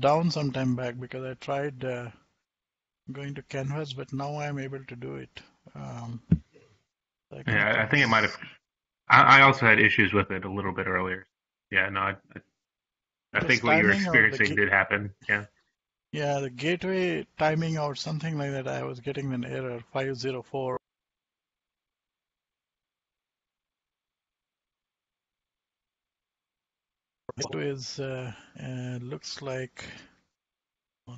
down some time back because I tried going to Canvas, but now I'm able to do it. I can Yeah, I put think it might have. this. I also had issues with it a little bit earlier. Yeah, no, I It was think what you were timing or experiencing did happen. Yeah. yeah, the gateway timing or something like that. I was getting an error 504. It is looks like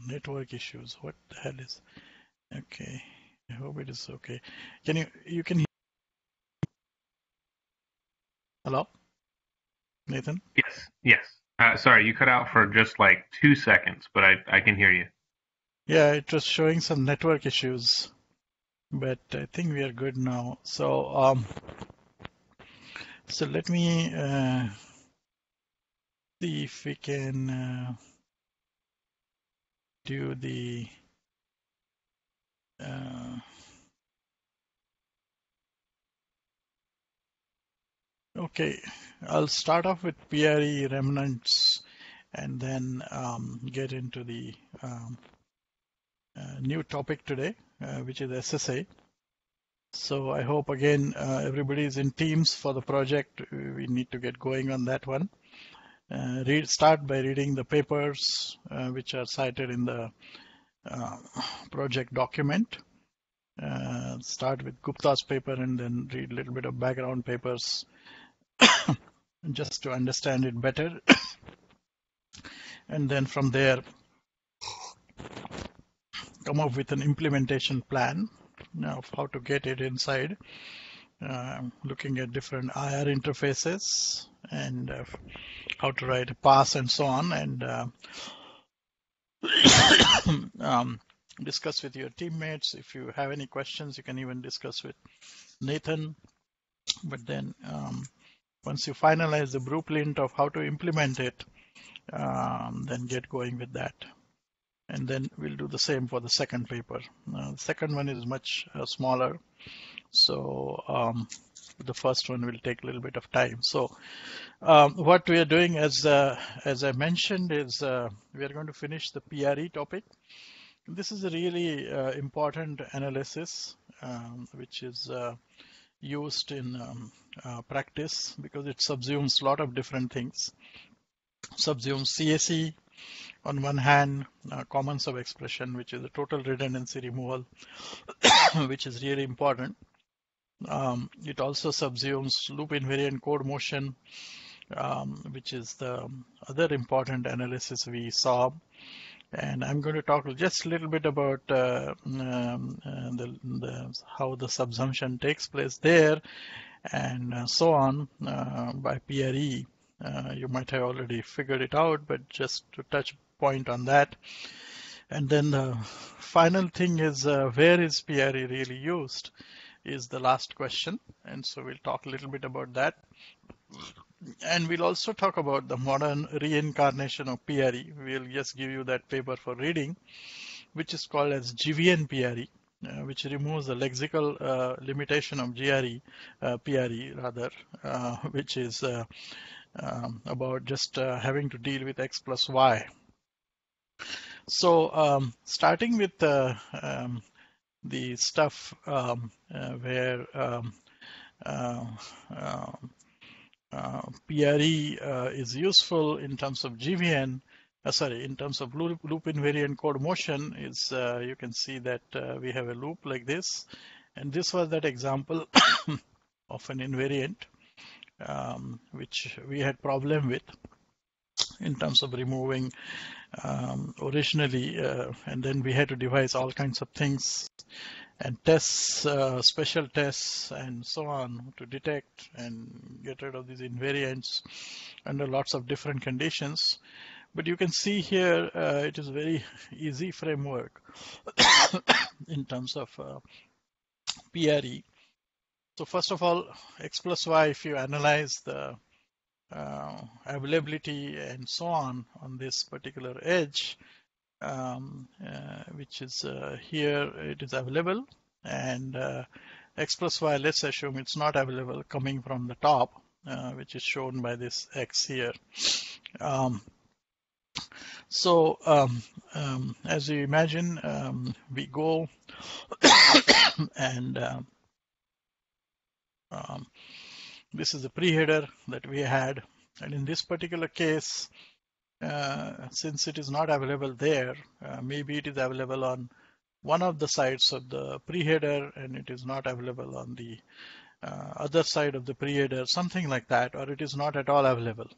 network issues. What the hell is? Okay, I hope it is okay. You can hear? Hello, Nathan? Yes. Yes. Sorry, you cut out for just like 2 seconds, but I can hear you. Yeah, it was showing some network issues, but I think we are good now. So let me see if we can do the uh, okay. I'll start off with PRE remnants and then get into the new topic today, which is SSA. So I hope again everybody is in teams for the project. We need to get going on that one. Start by reading the papers which are cited in the project document. Start with Gupta's paper and then read a little bit of background papers just to understand it better. And then from there, come up with an implementation plan of how to get it inside, looking at different IR interfaces and how to write a pass and so on, and discuss with your teammates. If you have any questions, you can even discuss with Nathan. But then once you finalize the blueprint of how to implement it, then get going with that. And then we'll do the same for the second paper. The second one is much smaller. So the first one will take a little bit of time. So what we are doing, as I mentioned, is we are going to finish the PRE topic. This is a really important analysis, which is used in practice because it subsumes a lot of different things. Subsumes CAC on one hand, common sub expression, which is the total redundancy removal, which is really important. It also subsumes loop invariant code motion, which is the other important analysis we saw. And I'm going to talk just a little bit about how the subsumption takes place there and so on by PRE. You might have already figured it out, but just to touch point on that. And then the final thing is where is PRE really used is the last question. And so we'll talk a little bit about that. And we'll also talk about the modern reincarnation of PRE. We'll just give you that paper for reading, which is called as GVN PRE, which removes the lexical limitation of PRE rather, which is about just having to deal with X plus Y. So starting with the stuff where PRE is useful in terms of GVN, in terms of loop invariant code motion is you can see that we have a loop like this, and this was that example of an invariant which we had problem with in terms of removing originally, and then we had to devise all kinds of things and tests, special tests and so on to detect and get rid of these invariants under lots of different conditions. But you can see here it is very easy framework in terms of PRE. So first of all, X plus Y, if you analyze the availability and so on this particular edge, which is here, it is available, and X plus Y, let's assume it's not available coming from the top, which is shown by this X here. So as you imagine, we go and this is the pre-header that we had. And in this particular case, since it is not available there, maybe it is available on one of the sides of the pre-header and it is not available on the other side of the pre-header, something like that, or it is not at all available.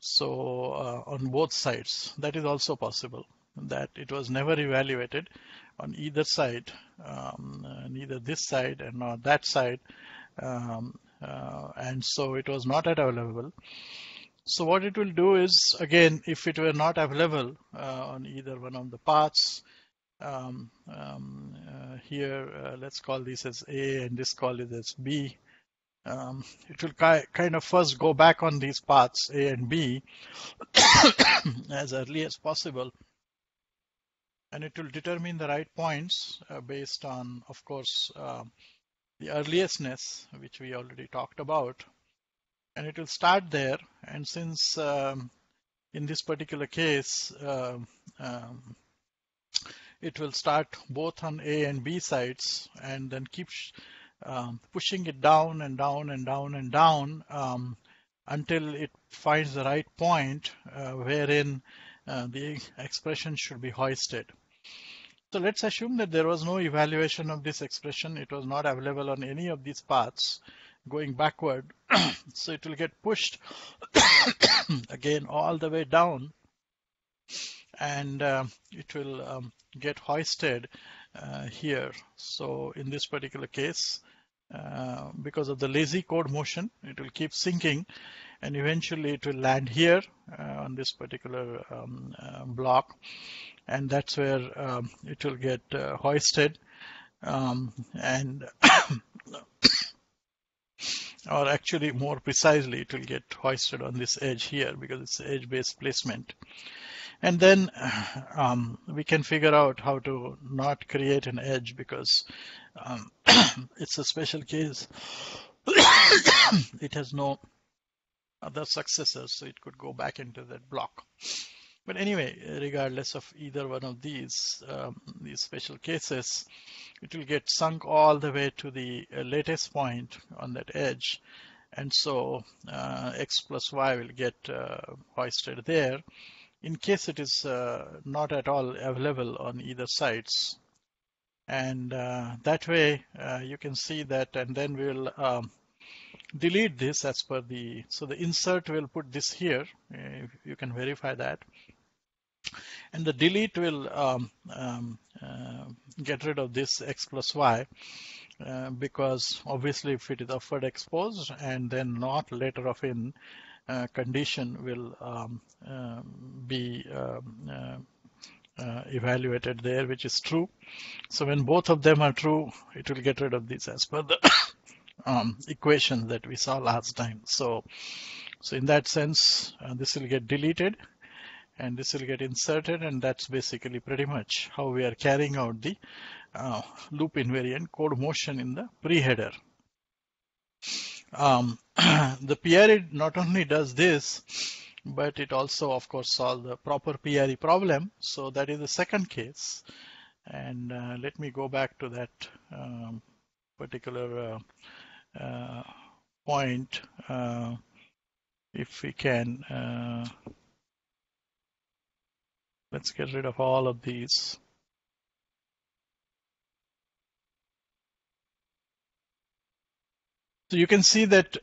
So on both sides, that is also possible, that it was never evaluated on either side, neither this side and not that side, and so it was not available. So what it will do is, again, if it were not available on either one of the paths, here let's call this as A and this call it as B. It will kind of first go back on these paths A and B as early as possible, and it will determine the right points based on, of course, the earliestness, which we already talked about, and it will start there. And since in this particular case it will start both on A and B sides and then keep pushing it down and down and down and down until it finds the right point wherein the expression should be hoisted. So let's assume that there was no evaluation of this expression. It was not available on any of these paths going backward. So it will get pushed again all the way down, and it will get hoisted here. So in this particular case, because of the lazy code motion, it will keep sinking and eventually it will land here on this particular block, and that's where it will get hoisted, and or actually more precisely, it will get hoisted on this edge here because it's edge-based placement. And then we can figure out how to not create an edge because it's a special case. It has no other successors, so it could go back into that block. But anyway, regardless of either one of these special cases, it will get sunk all the way to the latest point on that edge. And so x plus y will get hoisted there in case it is not at all available on either sides. And that way you can see that, and then we'll delete this as per so the insert will put this here, you can verify that. And the delete will get rid of this x plus y because obviously if it is upward exposed and then not later of in condition will be evaluated there, which is true. So when both of them are true, it will get rid of these as per the equation that we saw last time. So in that sense, this will get deleted and this will get inserted, and that's basically pretty much how we are carrying out the loop invariant code motion in the pre-header. The PRE not only does this, but it also, of course, solves the proper PRE problem. So that is the second case. And let me go back to that particular point, if we can. Let's get rid of all of these. So you can see that,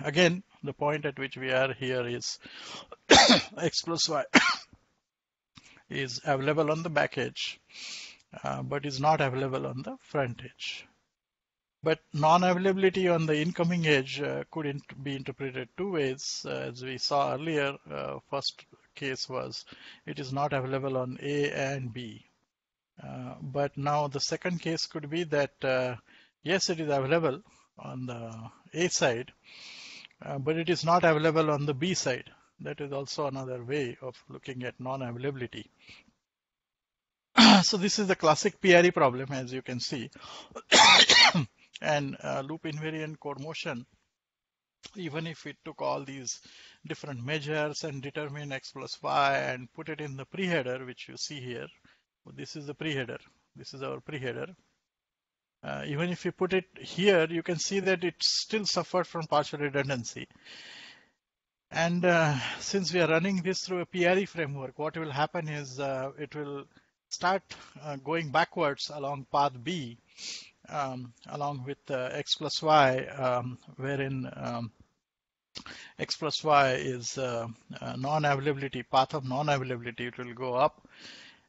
again, the point at which we are here is x plus y is available on the back edge, but is not available on the front edge. But non-availability on the incoming edge could be interpreted two ways. As we saw earlier, first case was it is not available on A and B. But now the second case could be that, yes, it is available on the A side, but it is not available on the B side. That is also another way of looking at non-availability. So this is the classic PRE problem, as you can see. And loop invariant code motion even if it took all these different measures and determine x plus y and put it in the preheader, which you see here. This is the preheader. This is our preheader. Even if you put it here, you can see that it still suffered from partial redundancy. And since we are running this through a PRE framework, what will happen is it will start going backwards along path B, along with x plus y, wherein x plus y is non-availability, path of non-availability. It will go up.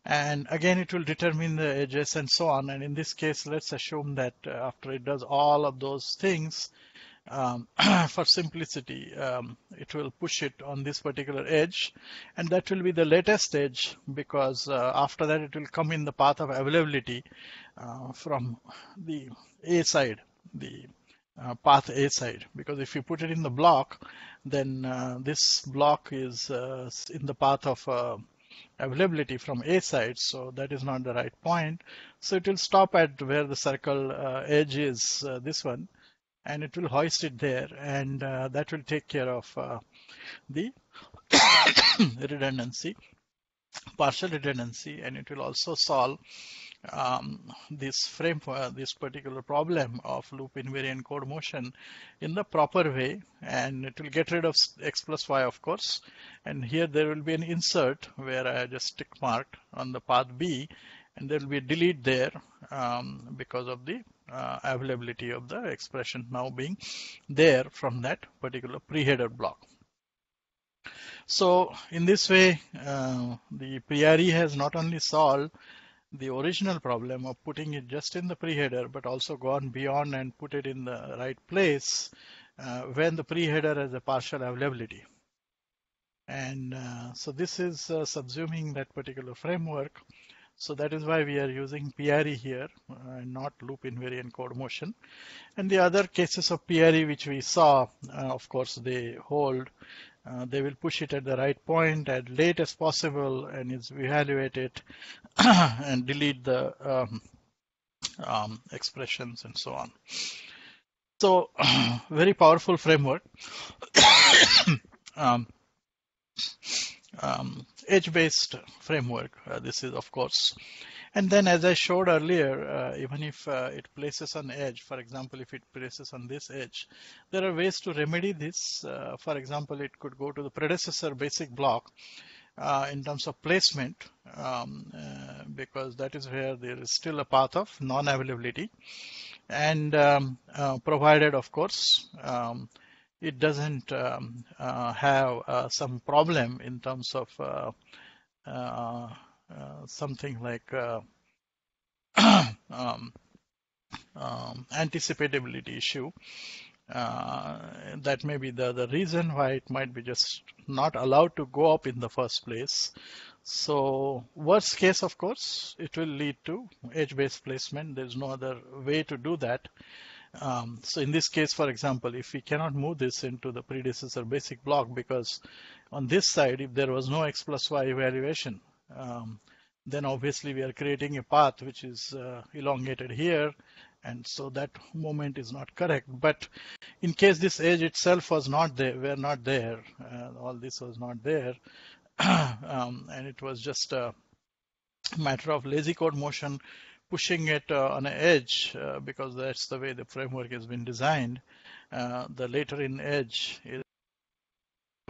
And again, it will determine the edges and so on. And in this case, let's assume that after it does all of those things, for simplicity, it will push it on this particular edge, and that will be the latest edge, because after that it will come in the path of availability from the A side, the path A side, because if you put it in the block, then this block is in the path of availability from A side, so that is not the right point. So it will stop at where the circle edge is, this one, and it will hoist it there, and that will take care of the redundancy, partial redundancy, and it will also solve this particular problem of loop invariant code motion in the proper way, and it will get rid of x plus y, of course. And here there will be an insert where I just tick marked on the path B, and there will be a delete there because of the availability of the expression now being there from that particular preheader block. So in this way, the PRE has not only solved the original problem of putting it just in the preheader, but also gone beyond and put it in the right place when the preheader has a partial availability. And so this is subsuming that particular framework. So that is why we are using PRE here and not loop invariant code motion. And the other cases of PRE which we saw, of course, they hold. They will push it at the right point as late as possible, and evaluate it and delete the expressions and so on. So very powerful framework. Edge-based framework, this is, of course. And then, as I showed earlier, even if it places an edge, for example, if it places on this edge, there are ways to remedy this. For example, it could go to the predecessor basic block in terms of placement, because that is where there is still a path of non-availability. And provided, of course, it doesn't have some problem in terms of something like anticipatability issue. That may be the reason why it might be just not allowed to go up in the first place. So worst case, of course, it will lead to edge-based placement. There's no other way to do that. So in this case, for example, if we cannot move this into the predecessor basic block, because on this side, if there was no x plus y evaluation, then obviously we are creating a path which is elongated here, and so that moment is not correct. But in case this edge itself was not there, all this was not there, and it was just a matter of lazy code motion, pushing it on an edge, because that's the way the framework has been designed. The later in edge is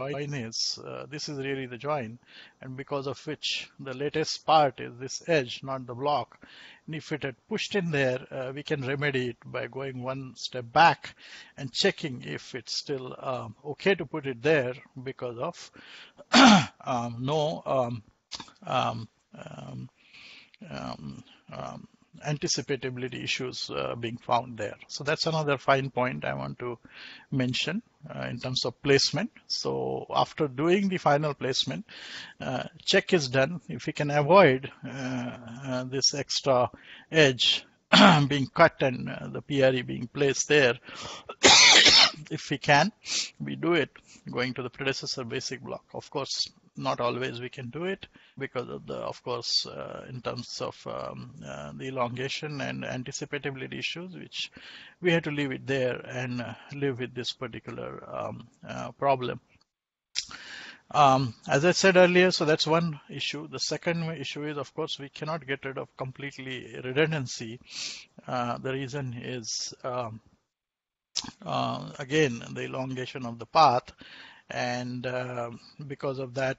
join is, this is really the join, and because of which the latest part is this edge, not the block. And if it had pushed in there, we can remedy it by going one step back and checking if it's still okay to put it there because of no anticipatability issues being found there. So that's another fine point I want to mention in terms of placement. So after doing the final placement, check is done. If we can avoid this extra edge being cut and the PRE being placed there, if we can, we do it going to the predecessor basic block. Of course, Not always we can do it because of the, of course, in terms of the elongation and anticipatability issues, which we had to leave it there and live with this particular problem. As I said earlier, so that's one issue. The second issue is, of course, we cannot get rid of completely redundancy. The reason is, again, the elongation of the path. And because of that,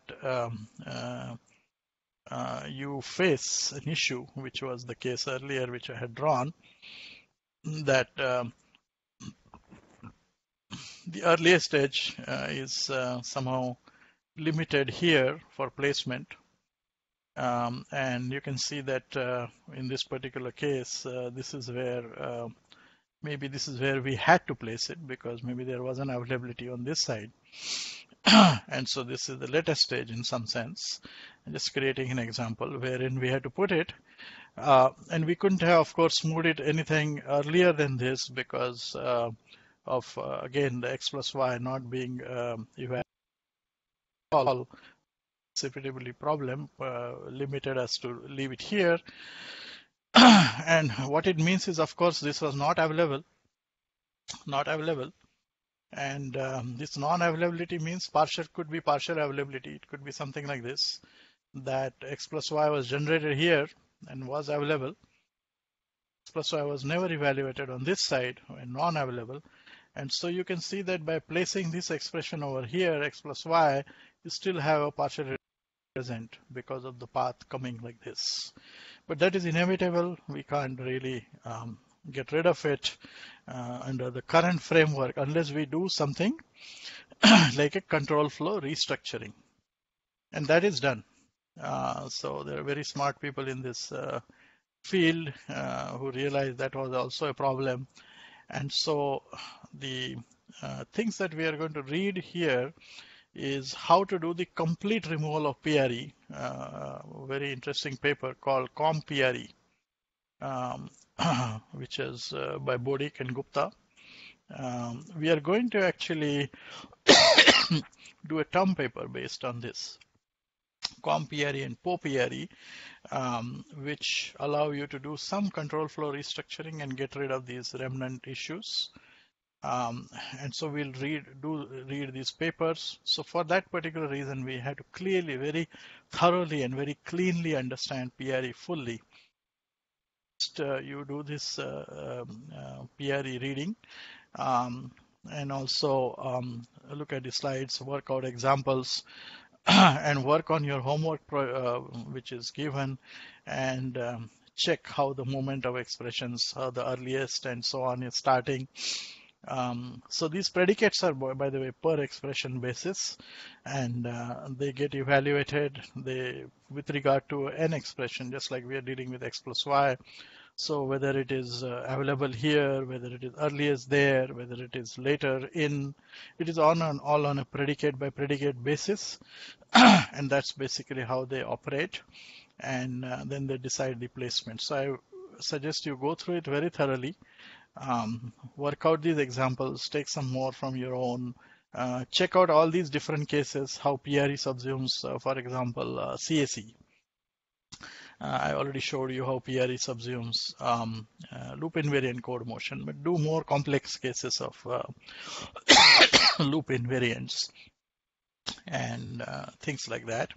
you face an issue, which was the case earlier, which I had drawn, that the earliest edge is somehow limited here for placement. And you can see that in this particular case, this is where maybe this is where we had to place it because maybe there was an availability on this side. And so this is the latest stage in some sense. I'm just creating an example wherein we had to put it. And we couldn't have, of course, moved it anything earlier than this because of, again, the x plus y not being evaluated. Acceptability problem limited us to leave it here. And what it means is, of course, this was not available. And this non-availability means could be partial availability. It could be something like this, that x plus y was generated here and was available. X plus y was never evaluated on this side and non-available. And so you can see that by placing this expression over here, x plus y, you still have a partial present because of the path coming like this. But that is inevitable. We can't really get rid of it under the current framework unless we do something like a control flow restructuring. And that is done. So there are very smart people in this field who realize that was also a problem. And so the things that we are going to read here is how to do the complete removal of PRE, very interesting paper called COM-PRE, which is by Bodik and Gupta. We are going to actually do a term paper based on this, COM-PRE and PO-PRE, which allow you to do some control flow restructuring and get rid of these remnant issues. And so we'll read these papers. So for that particular reason, we had to clearly, very thoroughly and very cleanly understand PRE fully. You do this PRE reading and also look at the slides, work out examples, and work on your homework which is given, and check how the moment of expressions, how the earliest and so on is starting. So these predicates are, by the way, per expression basis, and they get evaluated with regard to an expression, just like we are dealing with x plus y. So whether it is available here, whether it is earliest there, whether it is later in, it is all on a predicate by predicate basis, and that's basically how they operate, and then they decide the placement. So I suggest you go through it very thoroughly. Work out these examples, take some more from your own, check out all these different cases, how PRE subsumes, for example, CAC. I already showed you how PRE subsumes loop invariant code motion, but do more complex cases of loop invariants and things like that.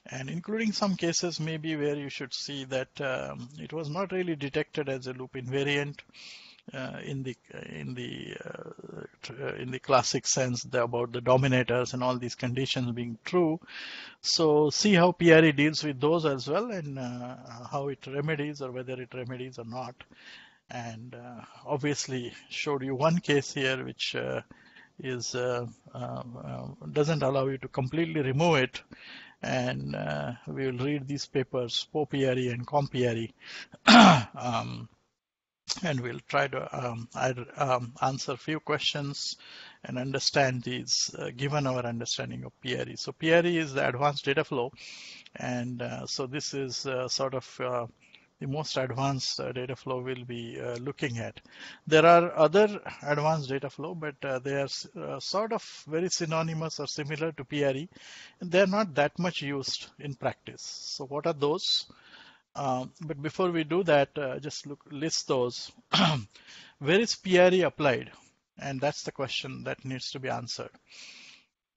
And including some cases maybe where you should see that it was not really detected as a loop invariant in the classic sense about the dominators and all these conditions being true. So see how PRE deals with those as well, and how it remedies, or whether it remedies or not. And obviously showed you one case here which is doesn't allow you to completely remove it. And we will read these papers, PO-PRE and COM-PRE. And we'll try to answer a few questions and understand these given our understanding of PRE. So PRE is the advanced data flow, and so this is sort of the most advanced data flow we'll be looking at. There are other advanced data flow, but they are sort of very synonymous or similar to PRE, and they're not that much used in practice. So what are those? But before we do that, just list those. Where is PRE applied? And that's the question that needs to be answered.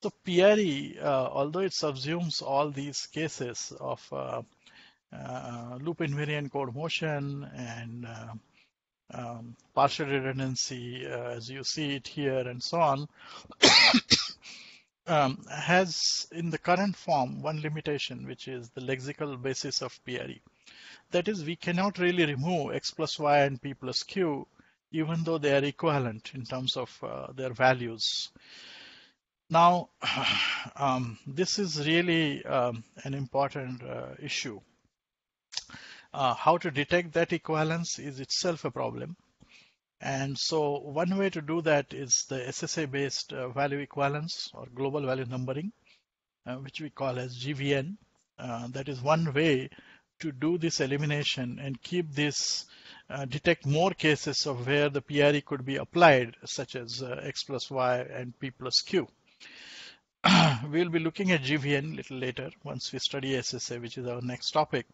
So PRE, although it subsumes all these cases of loop invariant code motion and partial redundancy, as you see it here, and so on, has in the current form one limitation, which is the lexical basis of PRE. That is, we cannot really remove x plus y and p plus q, even though they are equivalent in terms of their values. Now, this is really an important issue. How to detect that equivalence is itself a problem. And so one way to do that is the SSA-based value equivalence or global value numbering, which we call as GVN. That is one way to do this elimination and keep this, detect more cases of where the PRE could be applied, such as x plus y and p plus q. We'll be looking at GVN a little later once we study SSA, which is our next topic.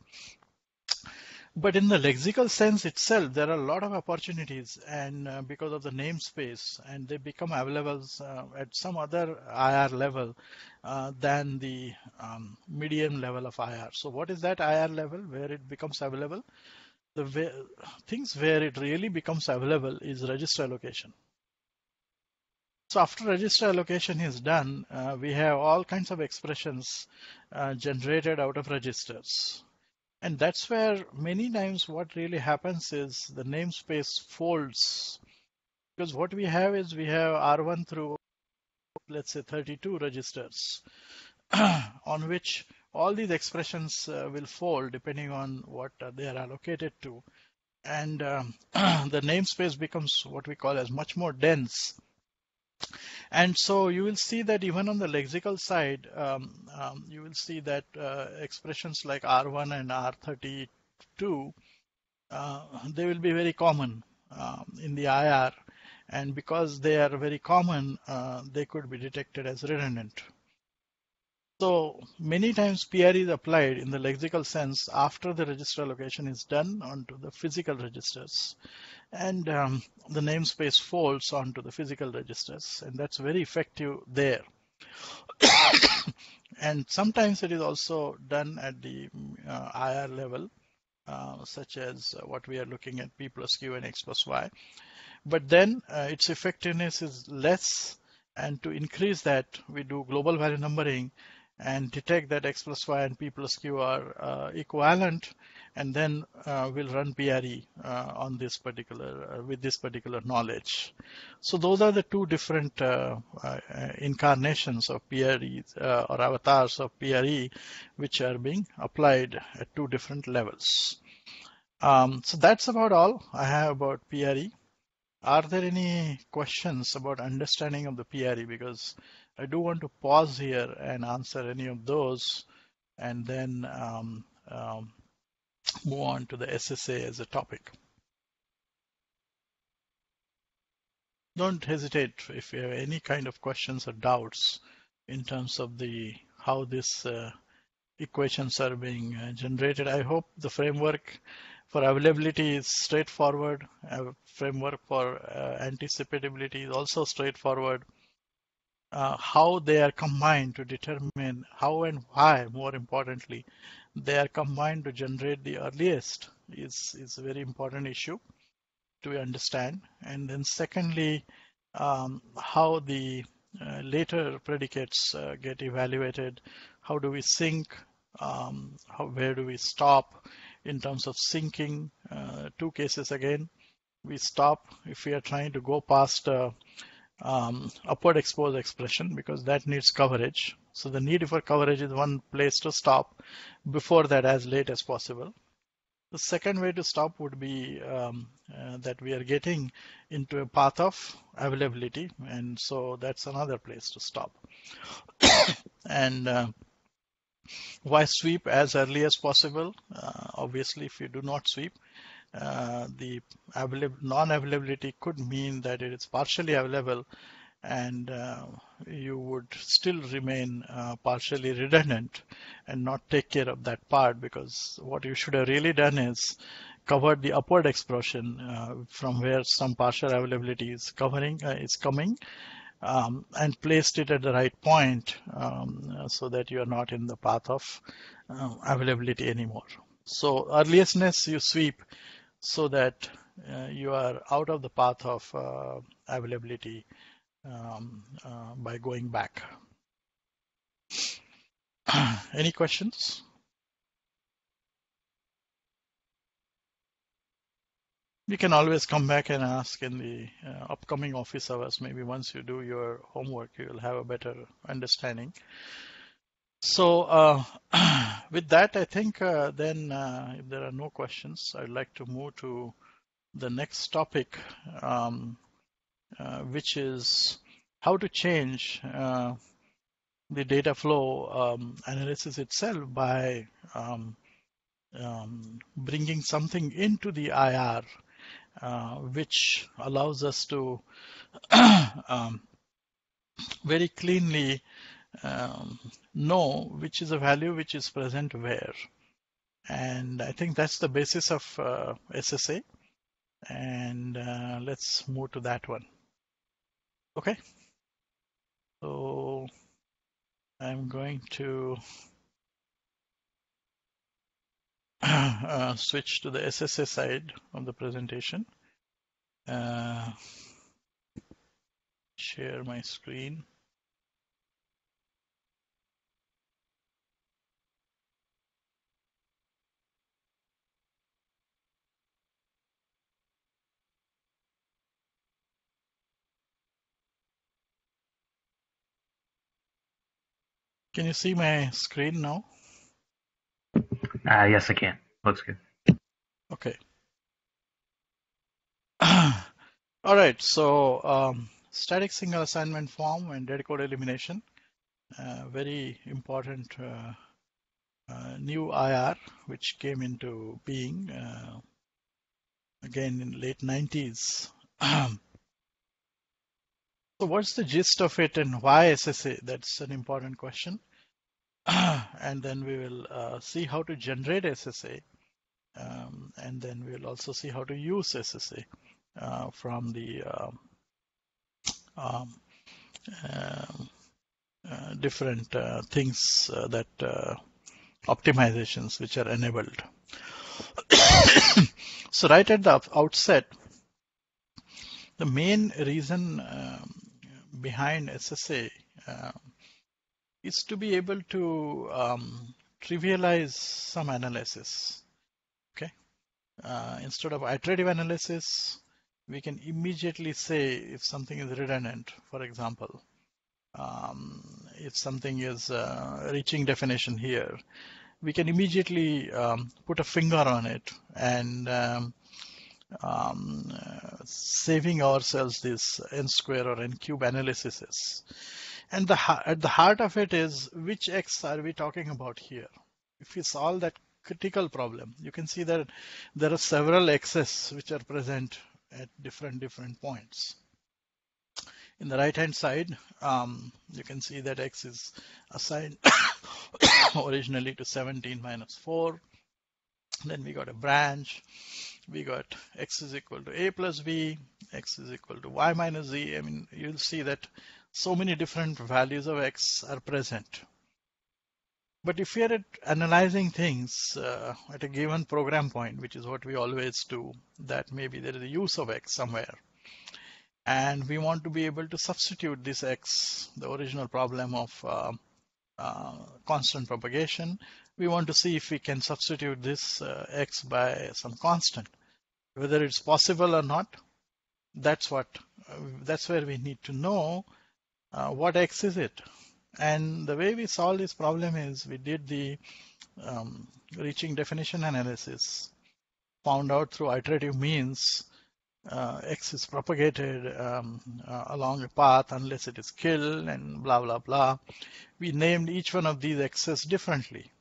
But in the lexical sense itself, there are a lot of opportunities, and because of the namespace, and they become available at some other IR level than the medium level of IR. So what is that IR level where it becomes available? The things where it really becomes available is register allocation. So after register allocation is done, we have all kinds of expressions generated out of registers. And that's where many times what really happens is the namespace folds, because what we have is we have R1 through, let's say, 32 registers on which all these expressions will fold depending on what they are allocated to. And the namespace becomes what we call as much more dense. And so you will see that even on the lexical side, you will see that expressions like R1 and R32, they will be very common in the IR. And because they are very common, they could be detected as redundant. So many times PRE is applied in the lexical sense after the register allocation is done onto the physical registers. And the namespace folds onto the physical registers, and that's very effective there. And sometimes it is also done at the IR level, such as what we are looking at, p plus q and x plus y. But then its effectiveness is less, and to increase that, we do global value numbering and detect that x plus y and p plus q are equivalent, and then we'll run PRE on this particular with this particular knowledge. So those are the two different incarnations of PRE or avatars of PRE, which are being applied at two different levels. So that's about all I have about PRE. Are there any questions about understanding of the PRE? Because I do want to pause here and answer any of those, and then move on to the SSA as a topic. Don't hesitate if you have any kind of questions or doubts in terms of how these equations are being generated. I hope the framework for availability is straightforward. Framework for anticipatability is also straightforward. How they are combined to determine how and why, more importantly, they are combined to generate the earliest is a very important issue to understand. And then secondly, how the later predicates get evaluated. How do we sync? Where do we stop in terms of syncing? Two cases again. We stop if we are trying to go past upward exposed expression, because that needs coverage. So the need for coverage is one place to stop. Before that, as late as possible. The second way to stop would be that we are getting into a path of availability, and so that's another place to stop. And Why sweep as early as possible? Obviously, if you do not sweep, the non-availability could mean that it is partially available, and you would still remain partially redundant and not take care of that part, because what you should have really done is covered the upward expression from where some partial availability is coming, and placed it at the right point, so that you are not in the path of availability anymore. So earliestness you sweep so that you are out of the path of availability by going back. Any questions? You can always come back and ask in the upcoming office hours. Maybe once you do your homework, you will have a better understanding. So with that, I think then if there are no questions, I'd like to move to the next topic, which is how to change the data flow analysis itself by bringing something into the IR, which allows us to very cleanly know which is a value which is present where. And I think that's the basis of SSA. And let's move to that one. Okay. So I'm going to switch to the SSA side of the presentation. Share my screen. Can you see my screen now? Yes, I can. Looks good. Okay. All right. So static single assignment form and dead code elimination. Very important new IR, which came into being again in late 90s. So what's the gist of it and why SSA? That's an important question. And then we will see how to generate SSA. And then we'll also see how to use SSA from the different things that optimizations which are enabled. So right at the outset, the main reason behind SSA is to be able to trivialize some analysis. Okay, instead of iterative analysis, we can immediately say if something is redundant. For example, if something is reaching definition here, we can immediately put a finger on it and saving ourselves this n square or n cube analysis. And at the heart of it is, which x are we talking about here? If we solve that critical problem, you can see that there are several x's which are present at different points. In the right hand side, you can see that x is assigned originally to 17 minus 4. Then we got a branch. We got x is equal to a plus b, x is equal to y minus z. I mean, you'll see that so many different values of x are present. But if we are analyzing things at a given program point, which is what we always do, that maybe there is a use of x somewhere, and we want to be able to substitute this x, the original problem of constant propagation, we want to see if we can substitute this x by some constant. Whether it's possible or not, that's where we need to know what x is it. And the way we solve this problem is we did the reaching definition analysis, found out through iterative means X is propagated along a path unless it is killed and blah, blah, blah. We named each one of these X's differently.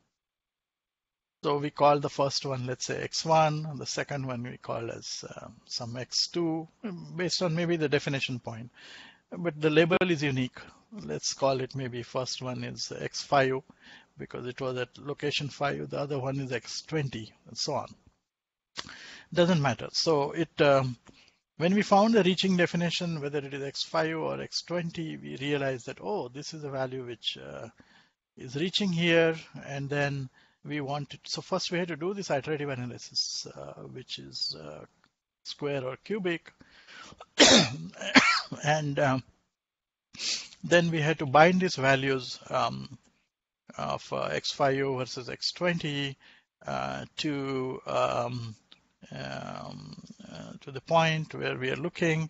So we call the first one, let's say X1, and the second one we call as some X2, based on maybe the definition point. But the label is unique. Let's call it maybe first one is X5 because it was at location 5. The other one is X20 and so on. Doesn't matter. So when we found the reaching definition, whether it is X5 or X20, we realized that, oh, this is a value which is reaching here, and then we wanted, so first we had to do this iterative analysis, which is square or cubic, and then we had to bind these values of X5 versus X20 to the point where we are looking,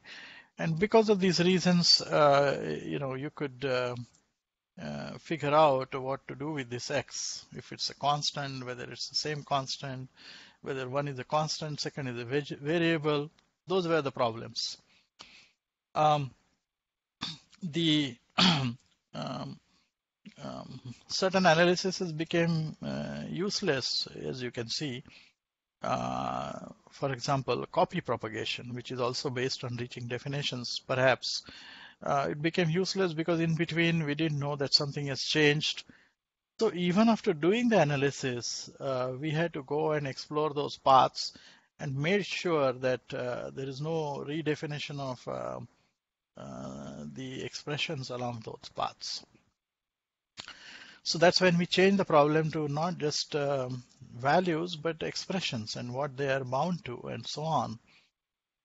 and because of these reasons, you could figure out what to do with this X. If it's a constant, whether it's the same constant, whether one is a constant, second is a variable. Those were the problems. Certain analyses became useless, as you can see. For example, copy propagation, which is also based on reaching definitions, perhaps. It became useless because in between we didn't know that something has changed. So even after doing the analysis, we had to go and explore those paths and make sure that there is no redefinition of the expressions along those paths. So that's when we changed the problem to not just values, but expressions and what they are bound to and so on.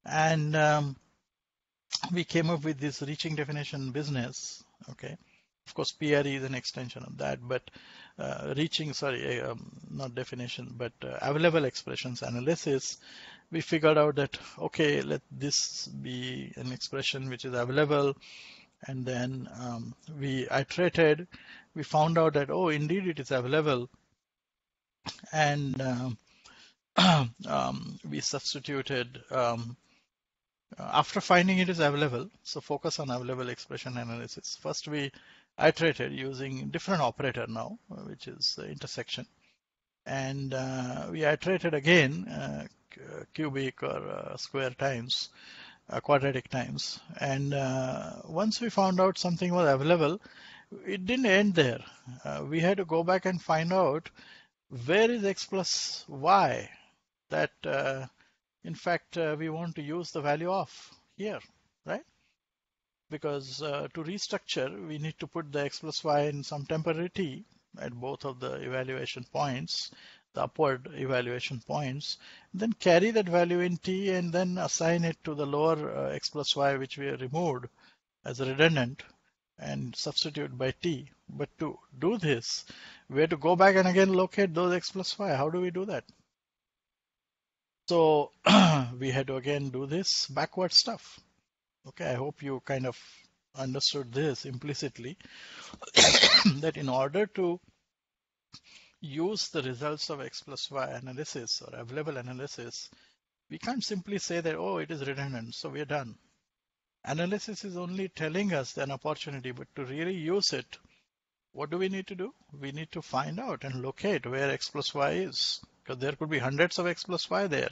And we came up with this reaching definition business. Okay, of course, PRE is an extension of that, but not definition, but available expressions analysis. We figured out that, okay, let this be an expression which is available, and then we iterated. We found out that, oh, indeed it is available, and we substituted after finding it is available. So focus on available expression analysis. First we iterated using different operator now, which is intersection, and we iterated again cubic or square times, quadratic times, and once we found out something was available, it didn't end there. We had to go back and find out where is x plus y that in fact we want to use the value of here, right? Because to restructure, we need to put the x plus y in some temporary t at both of the evaluation points, the upward evaluation points, then carry that value in t and then assign it to the lower x plus y which we have removed as a redundant and substitute by t. But to do this, we have to go back and again locate those x plus y. How do we do that? So we had to again do this backward stuff. Okay, I hope you kind of understood this implicitly, that in order to use the results of x plus y analysis or available analysis, we can't simply say that, oh, it is redundant, so we are done. Analysis is only telling us an opportunity, but to really use it, what do we need to do? We need to find out and locate where x plus y is, because there could be hundreds of x plus y there,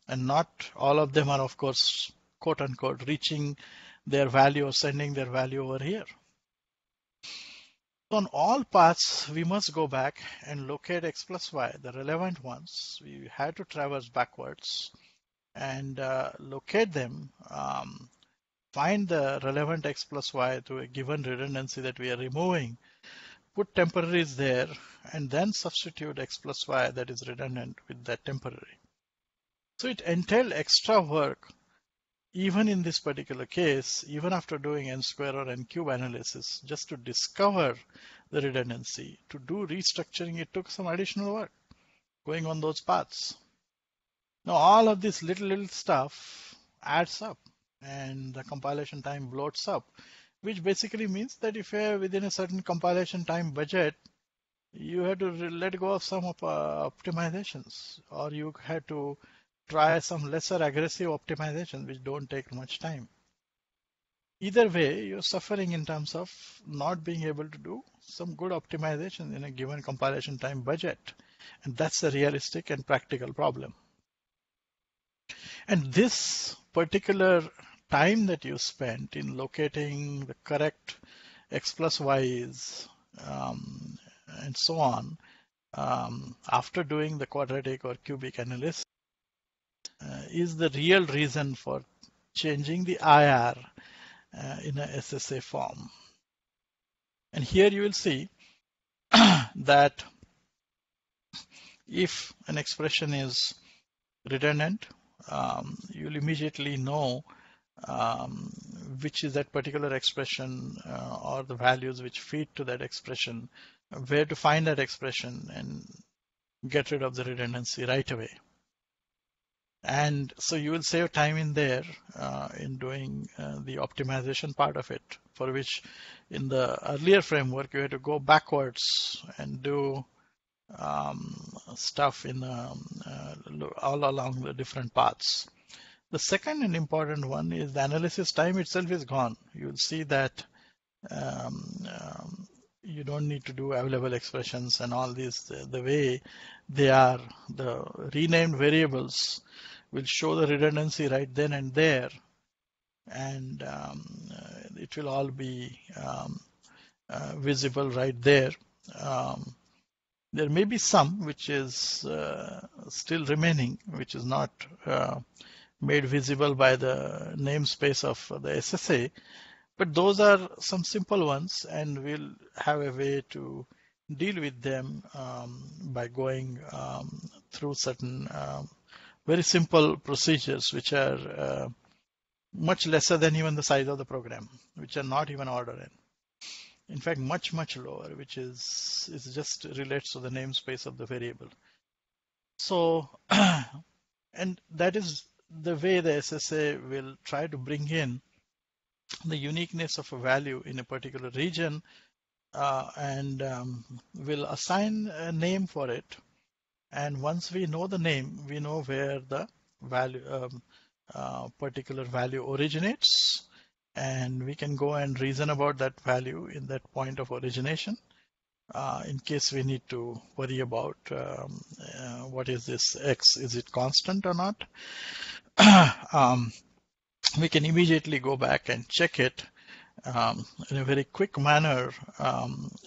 and not all of them are, of course, quote unquote, reaching their value or sending their value over here. So on all paths, we must go back and locate x plus y, the relevant ones. We had to traverse backwards and locate them, find the relevant x plus y to a given redundancy that we are removing, put temporaries there, and then substitute x plus y that is redundant with that temporary. So it entailed extra work. Even in this particular case, even after doing n square or n cube analysis, just to discover the redundancy, to do restructuring, it took some additional work going on those paths. Now, all of this little stuff adds up and the compilation time bloats up, which basically means that if you're within a certain compilation time budget, you had to let go of some of optimizations, or you had to try some lesser aggressive optimization which don't take much time. Either way, you're suffering in terms of not being able to do some good optimization in a given compilation time budget. And that's a realistic and practical problem. And this particular time that you spent in locating the correct x plus y's and so on, after doing the quadratic or cubic analysis, is the real reason for changing the IR in a SSA form. And here you will see that if an expression is redundant, you'll immediately know which is that particular expression or the values which feed to that expression, where to find that expression and get rid of the redundancy right away. And so you will save time in there in doing the optimization part of it, for which in the earlier framework you had to go backwards and do stuff in all along the different paths. The second and important one is the analysis time itself is gone. You'll see that you don't need to do available expressions and all these. The way they are, the renamed variables will show the redundancy right then and there, and it will all be visible right there. There may be some which is still remaining, which is not made visible by the namespace of the SSA, but those are some simple ones, and we'll have a way to deal with them by going through certain very simple procedures which are much lesser than even the size of the program, which are not even order n. In fact, much lower, which is just relates to the namespace of the variable. So, and that is the way the SSA will try to bring in the uniqueness of a value in a particular region and will assign a name for it. And once we know the name, we know where the value, particular value originates, and we can go and reason about that value in that point of origination in case we need to worry about what is this x, is it constant or not. We can immediately go back and check it in a very quick manner,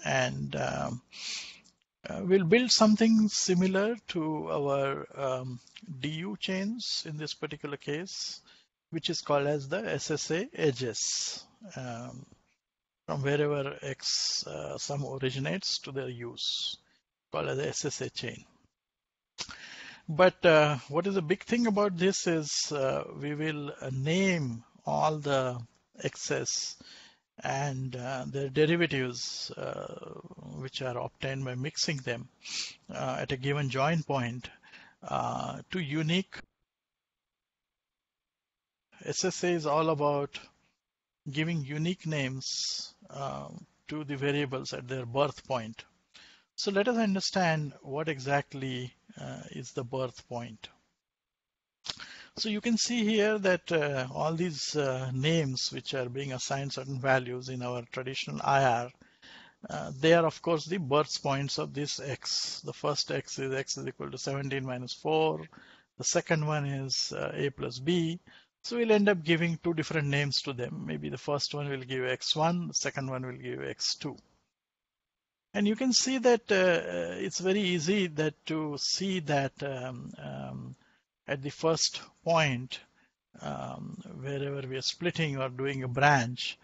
and we'll build something similar to our DU chains in this particular case, which is called as the SSA edges, from wherever x sum originates to their use, called as the SSA chain. But what is the big thing about this is we will name all the x's and their derivatives which are obtained by mixing them at a given join point to unique. SSA is all about giving unique names to the variables at their birth point. So let us understand what exactly is the birth point. So you can see here that all these names which are being assigned certain values in our traditional IR, they are of course the birth points of this x. The first x is equal to 17 minus 4. The second one is a plus b. So we'll end up giving two different names to them. Maybe the first one will give x1, the second one will give x2. And you can see that it's very easy that to see that at the first point, wherever we are splitting or doing a branch,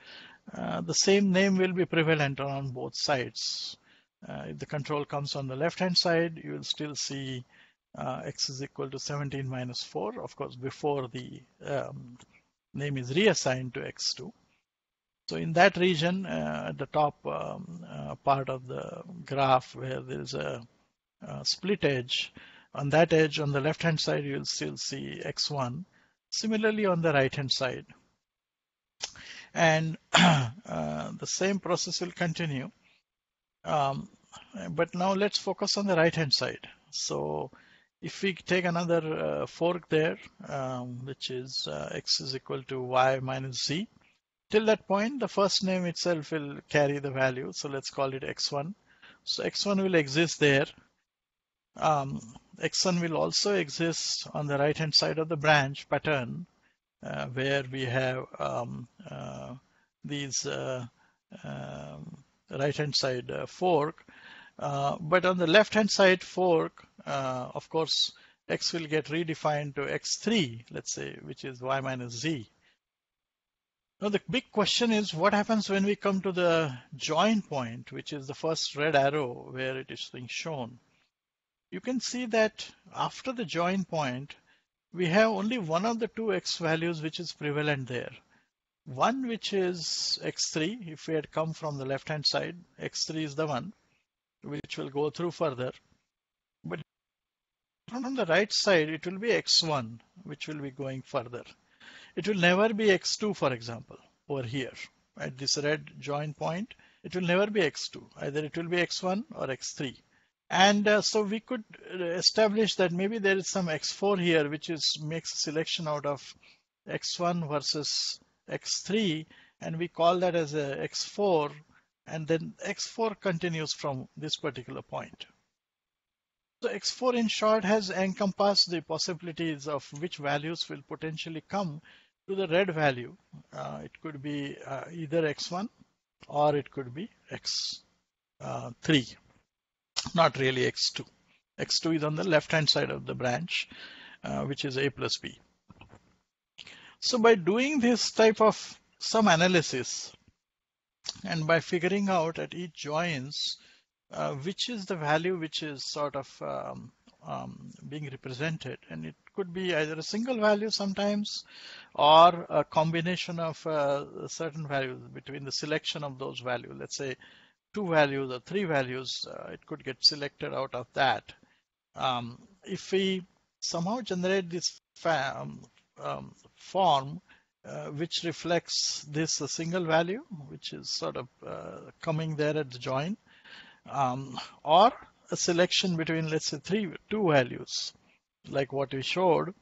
the same name will be prevalent on both sides. If the control comes on the left-hand side, you will still see x is equal to 17 minus 4, of course, before the name is reassigned to x2. So in that region, at the top part of the graph where there is a split edge, on that edge on the left-hand side, you'll still see x1. Similarly, on the right-hand side. And the same process will continue. But now let's focus on the right-hand side. So If we take another fork there, which is x is equal to y minus z, till that point, the first name itself will carry the value. So let's call it x1. So x1 will exist there. X1 will also exist on the right-hand side of the branch pattern, where we have these right-hand side fork. But on the left-hand side fork, of course, x will get redefined to x3, let's say, which is y minus z. Now the big question is what happens when we come to the join point, which is the first red arrow where it is being shown. You can see that after the join point, we have only one of the two x values which is prevalent there. One which is x3, if we had come from the left hand side, x3 is the one which will go through further. But from the right side, it will be x1, which will be going further. It will never be x2, for example, over here at this red join point. It will never be x2. Either it will be x1 or x3. And so we could establish that maybe there is some x4 here, which makes a selection out of x1 versus x3, and we call that as a x4, and then x4 continues from this particular point. So x4 in short has encompassed the possibilities of which values will potentially come to the red value. It could be either x1 or it could be x3. Not really x2. X2 is on the left-hand side of the branch, which is a plus b. So by doing this type of some analysis and by figuring out at each joins which is the value which is sort of being represented, and it could be either a single value sometimes or a combination of certain values between the selection of those values. Let's say 2 values or 3 values, it could get selected out of that. If we somehow generate this form which reflects this a single value, which is sort of coming there at the join, or a selection between, let's say, two values, like what we showed,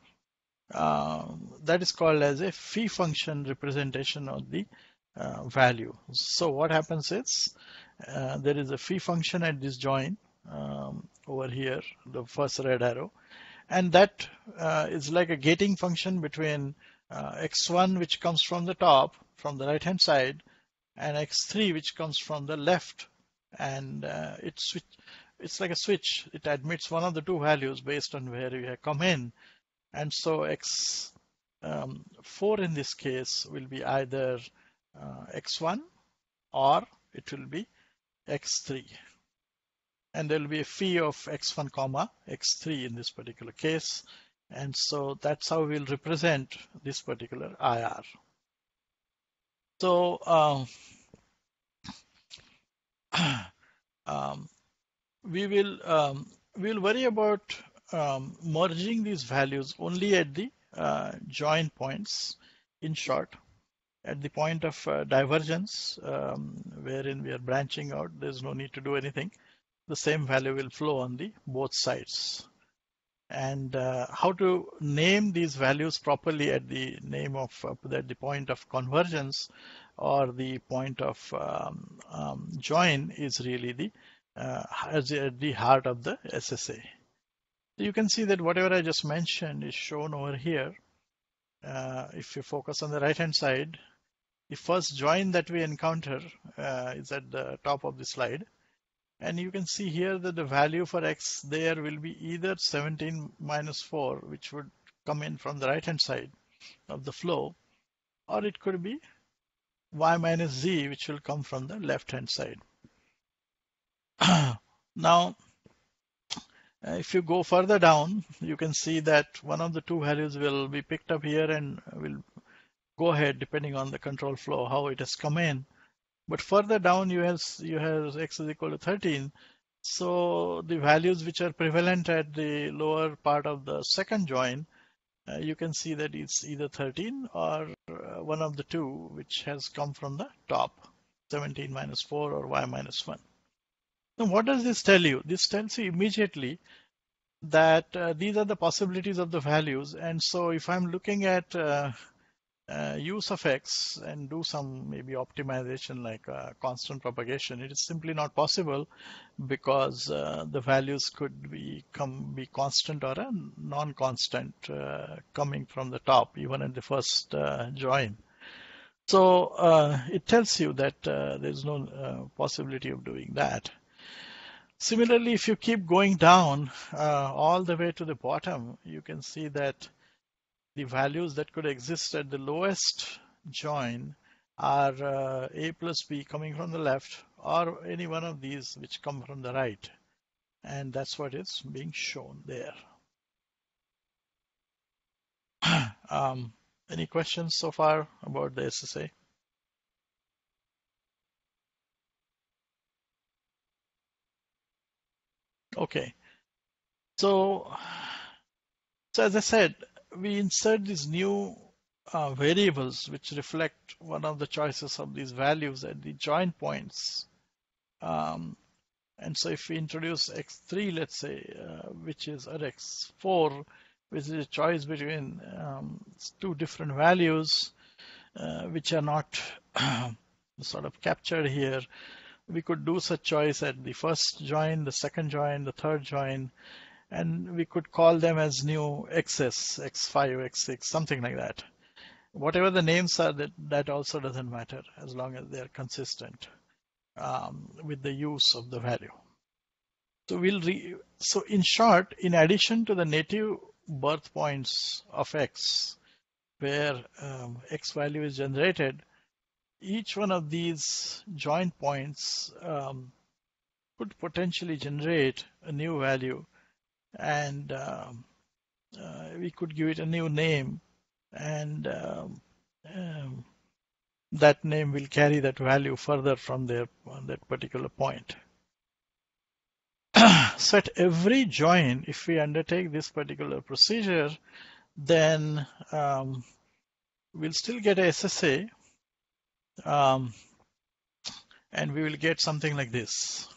that is called as a phi function representation of the value. So what happens is there is a phi function at this join over here, the first red arrow, and that is like a gating function between x1, which comes from the top, from the right hand side, and x3, which comes from the left, and it's like a switch. It admits one of the two values based on where you have come in, and so x4 in this case will be either x1 or it will be x3, and there will be a phi of x1 comma x3 in this particular case, and so that's how we'll represent this particular IR. So we'll worry about merging these values only at the join points. In short, at the point of divergence, wherein we are branching out, there's no need to do anything. The same value will flow on the both sides. And how to name these values properly at the name of at the point of convergence or the point of join is really the at the heart of the SSA. So you can see that whatever I just mentioned is shown over here. If you focus on the right hand side, the first join that we encounter is at the top of the slide. And you can see here that the value for x there will be either 17 minus 4, which would come in from the right hand side of the flow, or it could be y minus z, which will come from the left hand side. Now, if you go further down, you can see that one of the two values will be picked up here and will go ahead depending on the control flow, how it has come in. But further down, you have x is equal to 13. So the values which are prevalent at the lower part of the second join, you can see that it's either 13 or one of the two which has come from the top, 17 minus 4 or y minus 1. Now what does this tell you? This tells you immediately that these are the possibilities of the values. And so if I'm looking at use of x and do some maybe optimization like constant propagation, it is simply not possible because the values could be constant or a non-constant coming from the top even in the first join. So it tells you that there's no possibility of doing that. Similarly, if you keep going down all the way to the bottom, you can see that the values that could exist at the lowest join are a plus b coming from the left or any one of these which come from the right. And that's what is being shown there. Any questions so far about the SSA? Okay. So as I said, we insert these new variables which reflect one of the choices of these values at the join points. And so if we introduce x3, let's say, which is or x4, which is a choice between two different values, which are not sort of captured here, we could do such choice at the first join, the second join, the third join, and we could call them as new x's, x5, x6, something like that. Whatever the names are, that also doesn't matter as long as they're consistent with the use of the value. So so in short, in addition to the native birth points of x, where x value is generated, each one of these join points could potentially generate a new value, and we could give it a new name, and that name will carry that value further from there on that particular point. So at every join, if we undertake this particular procedure, then we'll still get a SSA, and we will get something like this.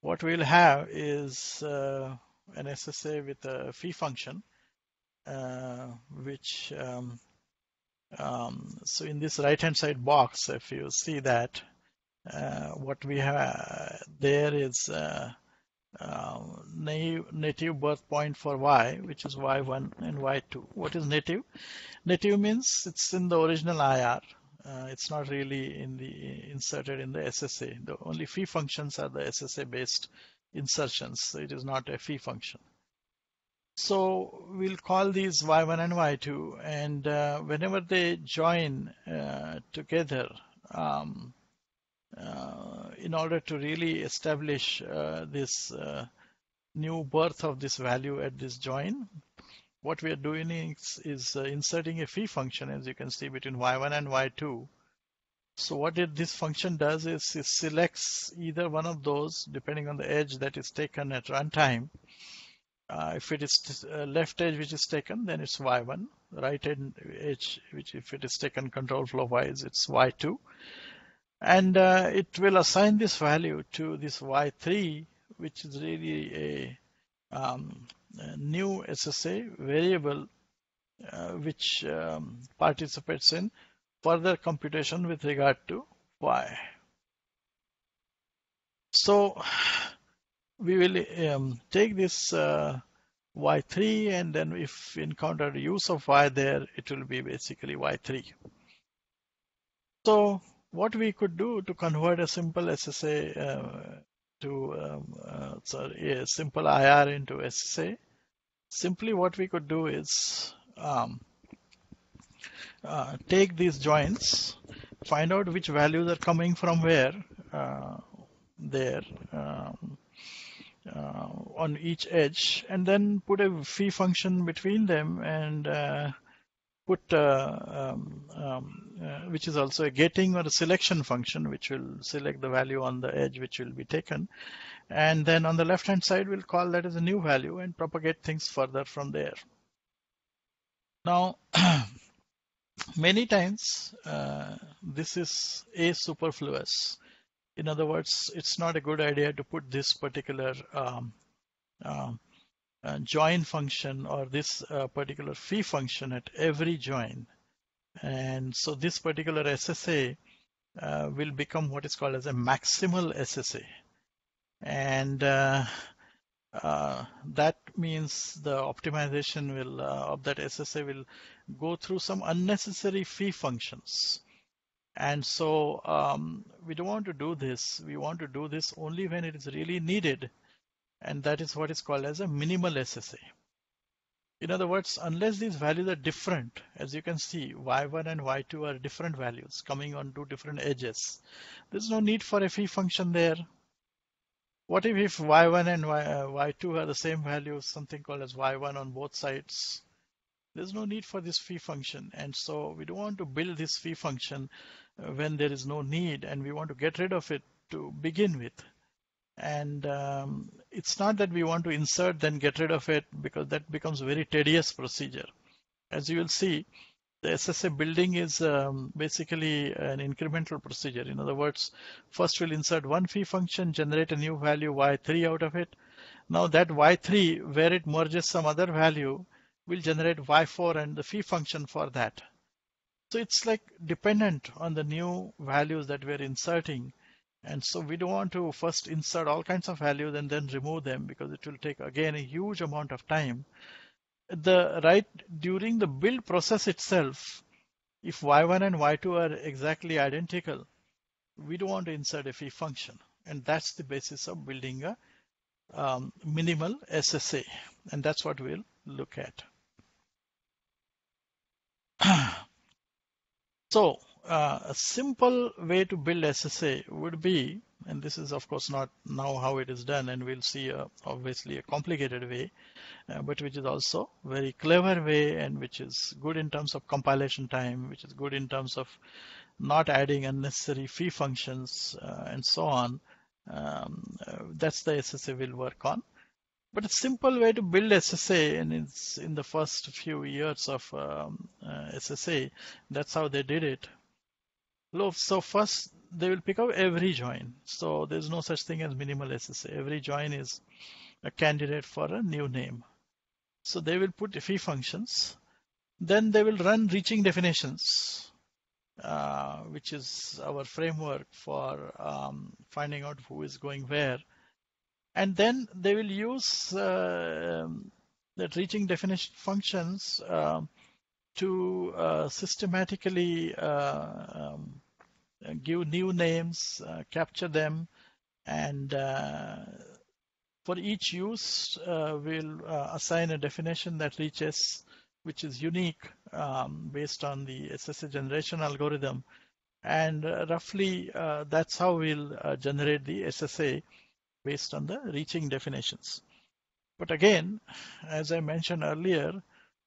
What we'll have is an SSA with a phi function, which so in this right-hand side box, if you see that, what we have there is native birth point for y, which is y1 and y2. What is native? Native means it's in the original IR. It's not really inserted in the SSA. The only phi functions are the SSA-based insertions, so it is not a phi function. So we'll call these y1 and y2, and whenever they join together, in order to really establish this new birth of this value at this join, what we are doing is inserting a phi function, as you can see, between y1 and y2. So what this function does is it selects either one of those depending on the edge that is taken at runtime. If it is left edge which is taken, then it's y1. Right edge, which if it is taken control flow wise, it's y2. And it will assign this value to this y3, which is really a new SSA variable which participates in further computation with regard to y. So we will take this y3, and then if we encounter the use of y there, it will be basically y3. So what we could do to convert a simple SSA to a simple IR into SSA, simply what we could do is take these joins, find out which values are coming from where there on each edge, and then put a phi function between them, and put which is also a getting or a selection function, which will select the value on the edge which will be taken, and then on the left hand side we'll call that as a new value and propagate things further from there. Now many times this is superfluous. In other words, it's not a good idea to put this particular join function or this particular phi function at every join. And so this particular SSA will become what is called as a maximal SSA. And that means the optimization will of that SSA will go through some unnecessary phi functions. And so we don't want to do this. We want to do this only when it is really needed. And that is what is called as a minimal SSA. In other words, unless these values are different, as you can see, y1 and y2 are different values coming on two different edges. There's no need for a phi function there. What if y1 and y2 are the same value, something called as y1 on both sides? There's no need for this phi function. And so we don't want to build this phi function when there is no need, and we want to get rid of it to begin with. And it's not that we want to insert then get rid of it, because that becomes a very tedious procedure. As you will see, the SSA building is basically an incremental procedure. In other words, first we'll insert one phi function, generate a new value y3 out of it. Now that y3, where it merges some other value, will generate y4 and the phi function for that. So it's like dependent on the new values that we're inserting. And so we don't want to first insert all kinds of values and then remove them, because it will take again a huge amount of time. During the build process itself, if y1 and y2 are exactly identical, we don't want to insert a phi function. And that's the basis of building a minimal SSA. And that's what we'll look at. So a simple way to build SSA would be, and this is of course not now how it is done, and we'll see obviously a complicated way, but which is also very clever way, and which is good in terms of compilation time, which is good in terms of not adding unnecessary phi functions and so on. That's the SSA we'll work on. But a simple way to build SSA, and it's in the first few years of SSA, that's how they did it. So first they will pick up every join. So there's no such thing as minimal SSA. Every join is a candidate for a new name. So they will put phi functions. Then they will run reaching definitions, which is our framework for finding out who is going where. And then they will use that reaching definition functions to systematically give new names, capture them, and for each use, we'll assign a definition that reaches, which is unique based on the SSA generation algorithm. And roughly, that's how we'll generate the SSA based on the reaching definitions. But again, as I mentioned earlier,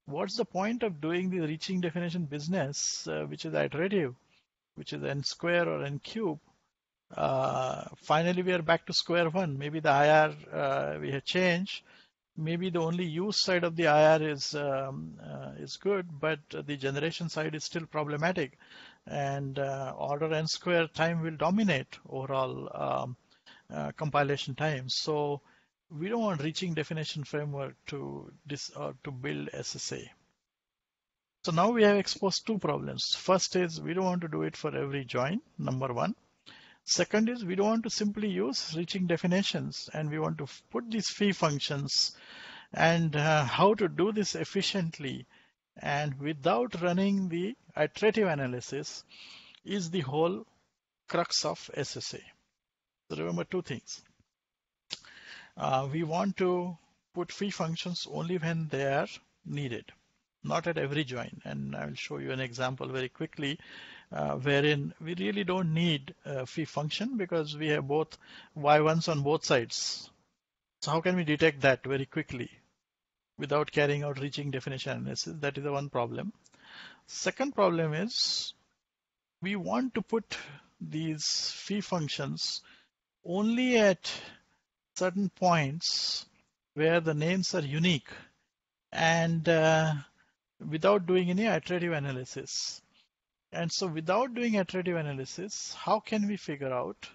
what's the point of doing the reaching definition business, which is iterative, which is n square or n cube? Finally, we are back to square one. Maybe the IR we have changed. Maybe the only use side of the IR is good, but the generation side is still problematic, and order n square time will dominate overall compilation time. So we don't want reaching definition framework to build SSA. So now we have exposed two problems. First is we don't want to do it for every join, number one. Second is we don't want to simply use reaching definitions, and we want to put these phi functions, and how to do this efficiently and without running the iterative analysis is the whole crux of SSA. So remember two things. We want to put phi functions only when they are needed, not at every join. And I will show you an example very quickly wherein we really don't need a phi function because we have both y1s on both sides. So how can we detect that very quickly without carrying out reaching definition analysis? That is the one problem. Second problem is we want to put these phi functions only at certain points where the names are unique and without doing any iterative analysis. And so without doing iterative analysis, how can we figure out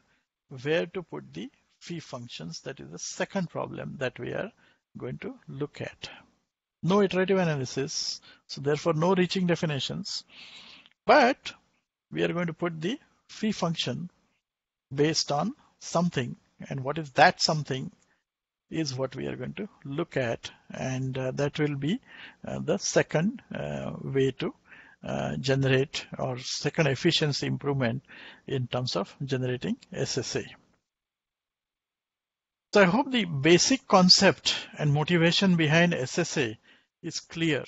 where to put the phi functions? That is the second problem that we are going to look at. No iterative analysis, so therefore no reaching definitions, but we are going to put the phi function based on something, and what is that something is what we are going to look at, and that will be the second way to generate, or second efficiency improvement in terms of generating SSA. So I hope the basic concept and motivation behind SSA is clear,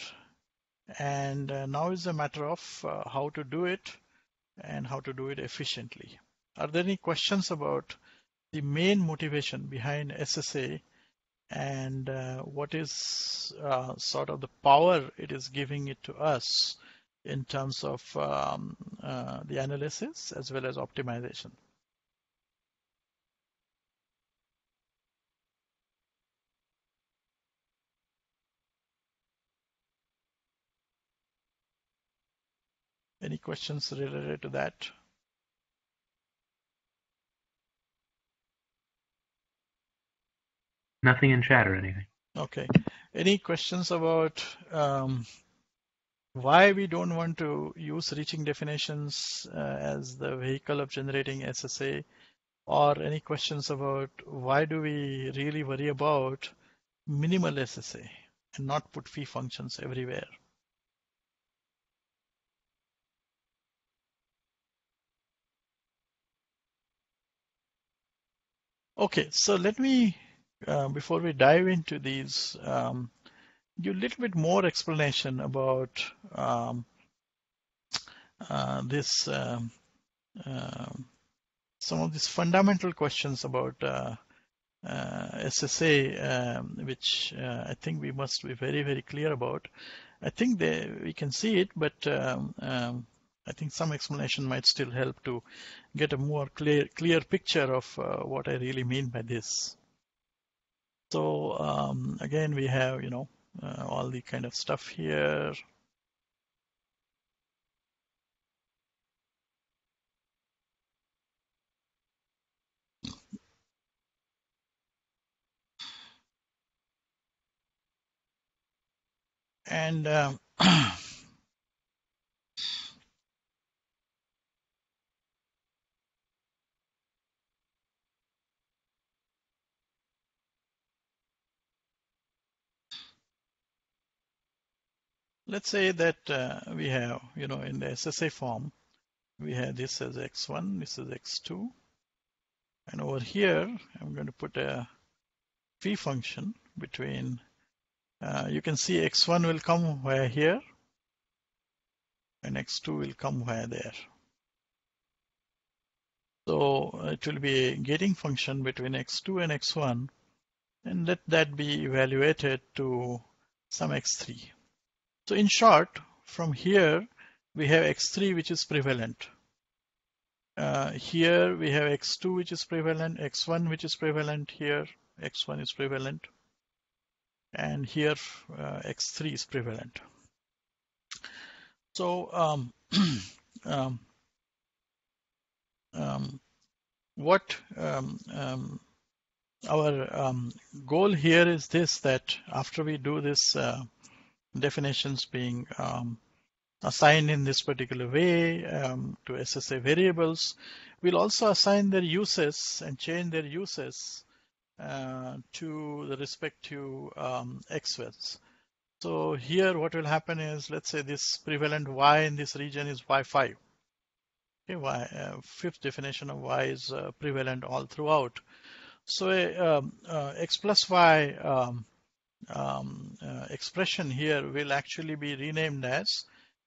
and now is a matter of how to do it and how to do it efficiently. Are there any questions about the main motivation behind SSA and what is sort of the power it is giving it to us in terms of the analysis as well as optimization? Any questions related to that? Nothing in chat or anything. Okay. Any questions about why we don't want to use reaching definitions as the vehicle of generating SSA, or any questions about why do we really worry about minimal SSA and not put phi functions everywhere? Okay, so let me, before we dive into these, give a little bit more explanation about this, some of these fundamental questions about SSA, which I think we must be very, very clear about. I think we can see it, but I think some explanation might still help to get a more clear picture of what I really mean by this. So again, we have, all the kind of stuff here. And let's say that we have, in the SSA form, we have this as x1, this is x2. And over here, I'm going to put a phi function between, you can see x1 will come where here, and x2 will come where there. So it will be a gating function between x2 and x1, and let that be evaluated to some x3. So in short, from here, we have x3 which is prevalent. Here we have x2 which is prevalent, x1 which is prevalent here, x1 is prevalent, and here x3 is prevalent. So what our goal here is this, that after we do this definitions being assigned in this particular way to SSA variables, we'll also assign their uses and change their uses to the respective XVALs. So here what will happen is, let's say this prevalent Y in this region is Y5. Okay, fifth definition of Y is prevalent all throughout. So X plus Y expression here will actually be renamed as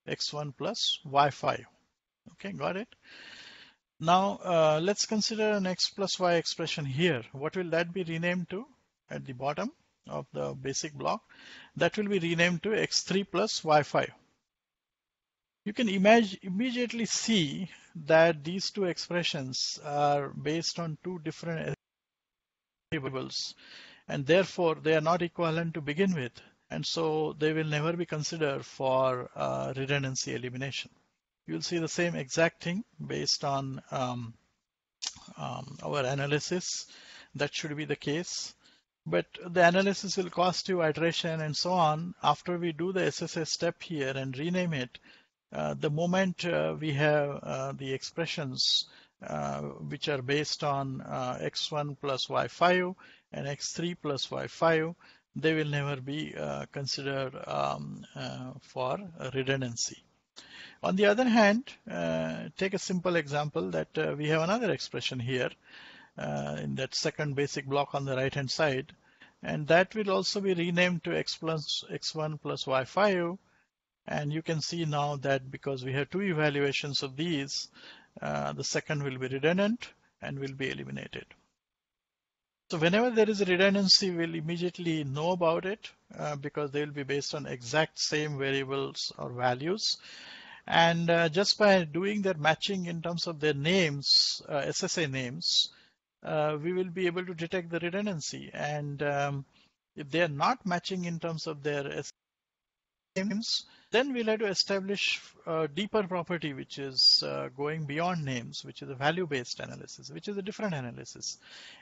x1 plus y5. Okay, got it? Now let's consider an x plus y expression here. What will that be renamed to at the bottom of the basic block? That will be renamed to x3 plus y5. You can immediately see that these two expressions are based on two different variables, and therefore they are not equivalent to begin with, and so they will never be considered for redundancy elimination. You'll see the same exact thing based on our analysis. That should be the case. But the analysis will cost you iteration and so on. After we do the SSA step here and rename it, the moment we have the expressions which are based on x1 plus y5 and x3 plus y5, they will never be considered for redundancy. On the other hand, take a simple example that we have another expression here in that second basic block on the right hand side, and that will also be renamed to x1 plus y5. And you can see now that because we have two evaluations of these, the second will be redundant and will be eliminated. So whenever there is a redundancy, we'll immediately know about it because they will be based on exact same variables or values. And just by doing their matching in terms of their names, SSA names, we will be able to detect the redundancy. And if they are not matching in terms of their SSA names, then we'll have to establish a deeper property, which is going beyond names, which is a value-based analysis, which is a different analysis.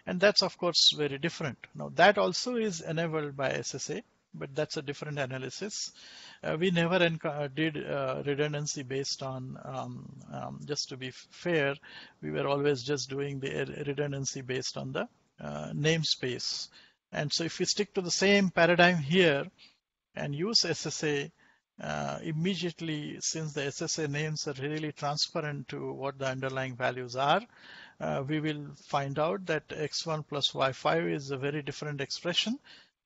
And that's, of course, very different. Now, that also is enabled by SSA, but that's a different analysis. We never did redundancy based on, just to be fair, we were always just doing the redundancy based on the namespace. And so if we stick to the same paradigm here and use SSA, immediately, since the SSA names are really transparent to what the underlying values are, we will find out that x1 plus y5 is a very different expression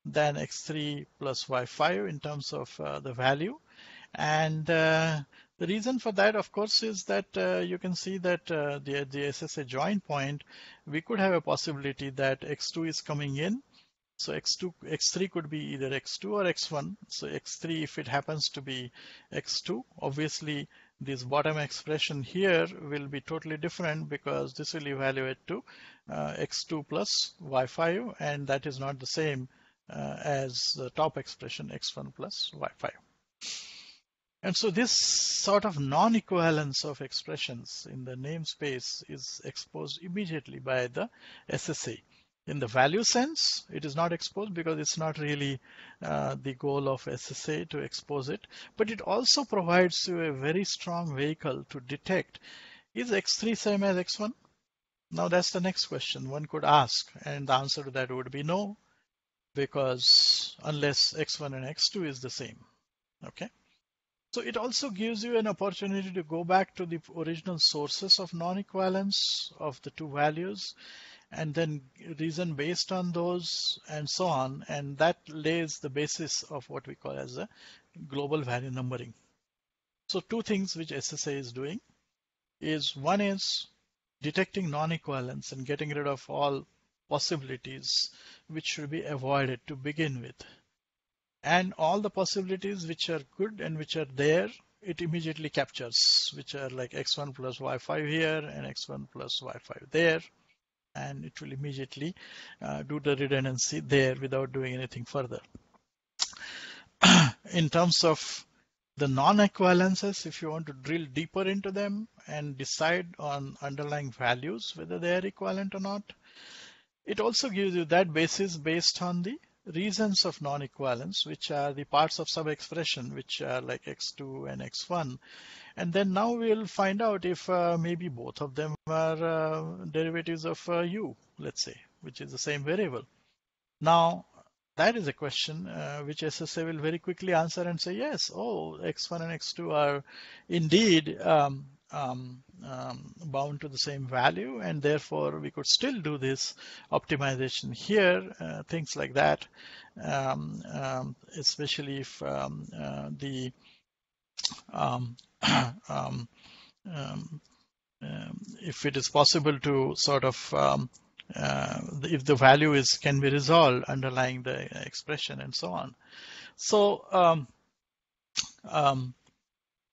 than x3 plus y5 in terms of the value. And the reason for that, of course, is that you can see that the SSA join point, we could have a possibility that x2 is coming in. So x3 could be either x2 or x1. So x3, if it happens to be x2, obviously this bottom expression here will be totally different because this will evaluate to x2 plus y5, and that is not the same as the top expression x1 plus y5. And so this sort of non-equivalence of expressions in the namespace is exposed immediately by the SSA. In the value sense, it is not exposed because it's not really the goal of SSA to expose it, but it also provides you a very strong vehicle to detect, is x3 same as x1? Now that's the next question one could ask, and the answer to that would be no, because unless x1 and x2 is the same, okay? So it also gives you an opportunity to go back to the original sources of non-equivalence of the two values and then reason based on those and so on. And that lays the basis of what we call as a global value numbering. So two things which SSA is doing is, one is detecting non-equivalence and getting rid of all possibilities which should be avoided to begin with. And all the possibilities which are good and which are there, it immediately captures, which are like x1 plus y5 here and x1 plus y5 there. And it will immediately do the redundancy there without doing anything further. In terms of the non-equivalences, if you want to drill deeper into them and decide on underlying values, whether they are equivalent or not, it also gives you that basis based on the reasons of non-equivalence, which are the parts of sub-expression, which are like x2 and x1. And then now we'll find out if maybe both of them are derivatives of u, let's say, which is the same variable. Now, that is a question which SSA will very quickly answer and say, yes, oh, x1 and x2 are indeed bound to the same value, and therefore we could still do this optimization here, things like that, especially if the if it is possible to sort of if the value can be resolved underlying the expression and so on. So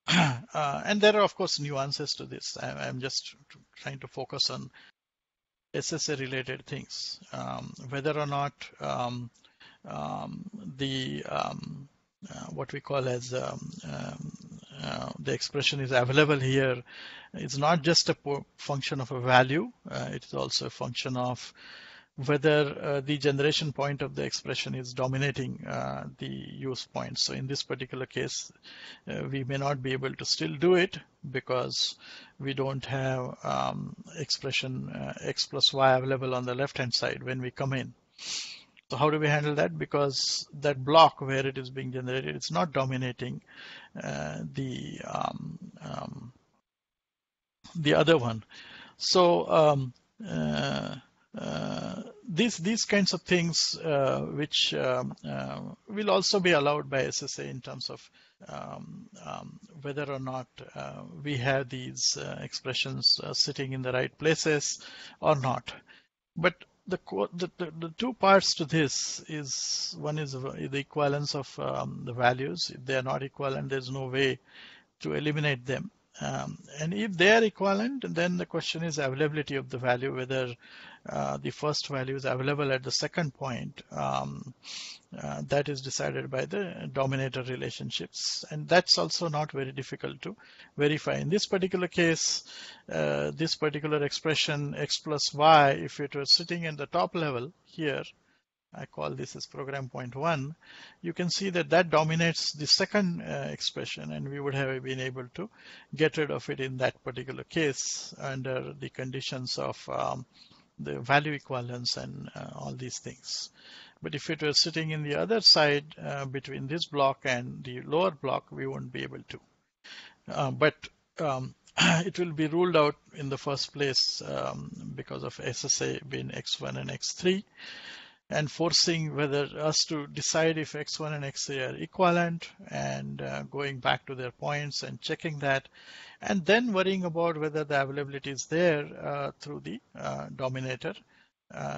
and there are of course nuances to this. I'm just trying to focus on SSA related things, whether or not what we call as the expression is available here. It's not just a function of a value. It is also a function of whether the generation point of the expression is dominating the use point. So in this particular case, we may not be able to still do it because we don't have expression x plus y available on the left hand side when we come in. So how do we handle that? Because that block where it is being generated, it's not dominating the other one. So these kinds of things which will also be allowed by SSA in terms of whether or not we have these expressions sitting in the right places or not. But the two parts to this is, one is the equivalence of the values. If they are not equivalent, there's no way to eliminate them. And if they are equivalent, then the question is availability of the value, whether the first value is available at the second point. That is decided by the dominator relationships, and that's also not very difficult to verify. In this particular case, this particular expression x plus y, if it was sitting in the top level here, I call this as program point 1, you can see that that dominates the second expression, and we would have been able to get rid of it in that particular case under the conditions of the value equivalence and all these things. But if it were sitting in the other side between this block and the lower block, we won't be able to. But it will be ruled out in the first place because of SSA being x1 and x3, and forcing whether us to decide if x1 and x3 are equivalent, and going back to their points and checking that, and then worrying about whether the availability is there through the dominator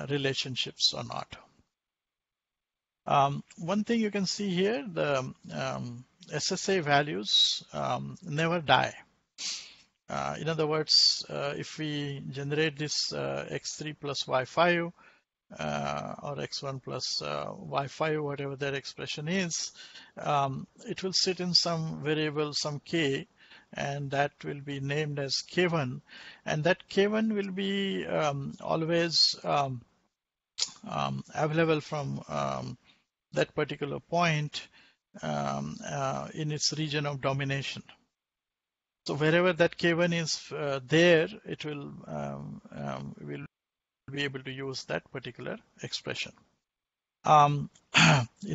relationships or not. One thing you can see here, the SSA values never die. In other words, if we generate this x3 plus y5 or x1 plus y5, whatever that expression is, it will sit in some variable, some k, and that will be named as k1, and that k1 will be always available from that particular point in its region of domination. So wherever that k1 is there, it will be able to use that particular expression. In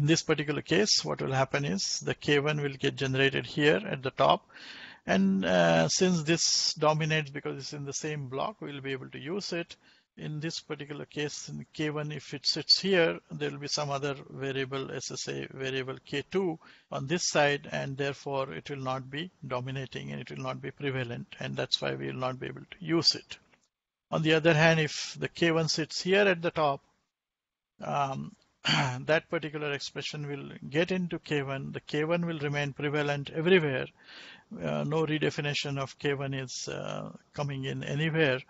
this particular case, what will happen is the k1 will get generated here at the top, and since this dominates because it's in the same block, we'll be able to use it. In this particular case, in k1, if it sits here, there will be some other variable, SSA variable k2 on this side, and therefore it will not be dominating and it will not be prevalent, and that's why we will not be able to use it. On the other hand, if the k1 sits here at the top, that particular expression will get into k1. The k1 will remain prevalent everywhere. No redefinition of k1 is coming in anywhere,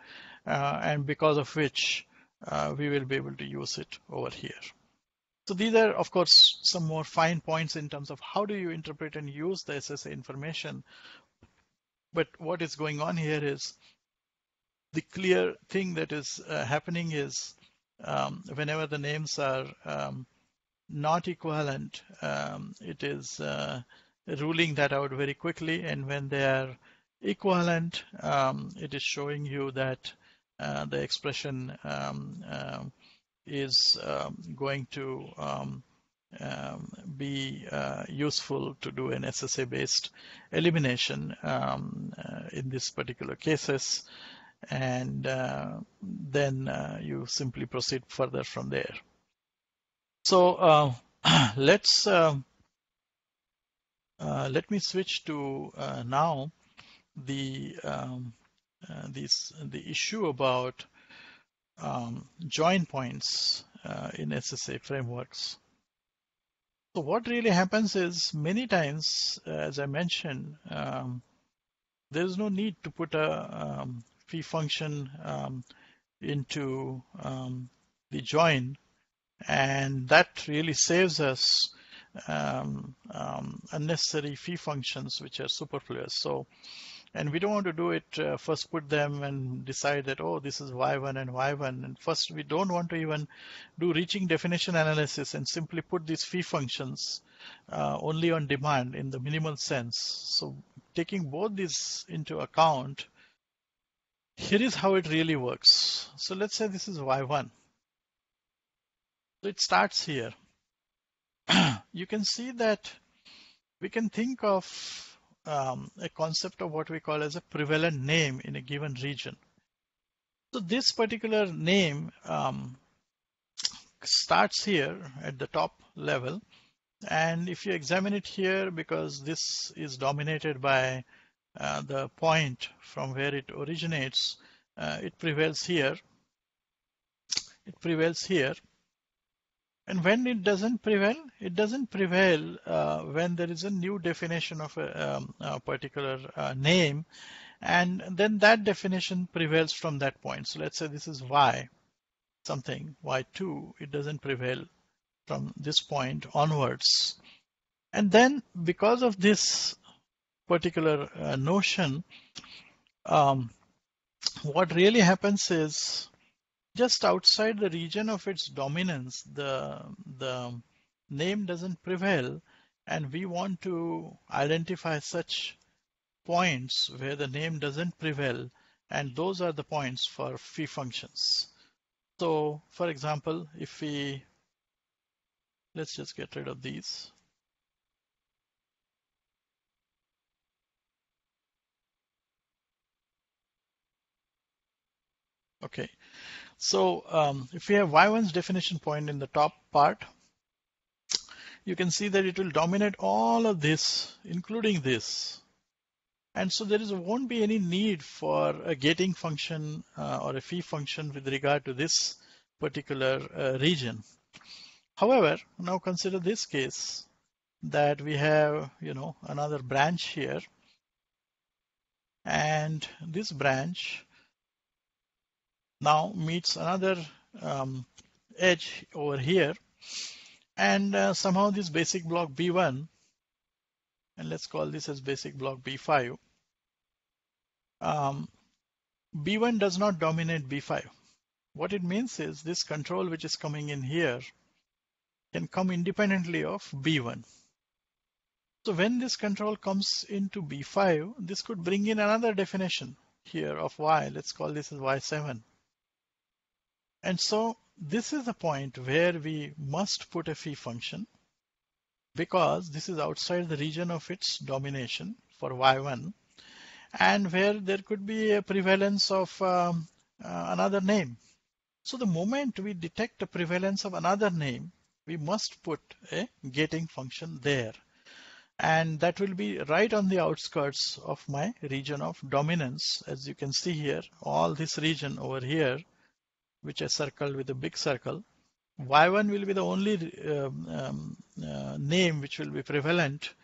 and because of which we will be able to use it over here. So these are, of course, some more fine points in terms of how do you interpret and use the SSA information. But what is going on here is the clear thing that is happening is whenever the names are not equivalent, it is ruling that out very quickly, and when they are equivalent, it is showing you that the expression is going to be useful to do an SSA-based elimination in this particular cases, and then you simply proceed further from there. So let's let me switch to now the issue about join points in SSA frameworks. So what really happens is many times, as I mentioned, there is no need to put a phi function into the join, and that really saves us unnecessary phi functions which are superfluous. So And we don't want to do it first put them and decide that, oh, this is y1 and y1. And first, we don't want to even do reaching definition analysis and simply put these phi functions only on demand in the minimal sense. So taking both these into account, here is how it really works. So let's say this is y1. So it starts here. You can see that we can think of a concept of what we call as a prevalent name in a given region. So this particular name starts here at the top level, and if you examine it here, because this is dominated by the point from where it originates, it prevails here. It prevails here. And when it doesn't prevail when there is a new definition of a particular name, and then that definition prevails from that point. So let's say this is y something, y2, it doesn't prevail from this point onwards. And then because of this particular notion, what really happens is just outside the region of its dominance, the name doesn't prevail, and we want to identify such points where the name doesn't prevail, and those are the points for phi functions. So for example, if let's just get rid of these. Okay, so if we have y1's definition point in the top part, you can see that it will dominate all of this, including this. And so there won't be any need for a gating function or a phi function with regard to this particular region. However, now consider this case that we have, another branch here, and this branch now meets another edge over here, and somehow this basic block B1, and let's call this as basic block B5, B1 does not dominate B5. What it means is this control which is coming in here can come independently of B1. So when this control comes into B5, this could bring in another definition here of y. Let's call this as y7. And so this is the point where we must put a phi function, because this is outside the region of its domination for y1, and where there could be a prevalence of another name. So the moment we detect a prevalence of another name, we must put a gating function there. And that will be right on the outskirts of my region of dominance. As you can see here, all this region over here, which I circled with a big circle, y1 will be the only name which will be prevalent.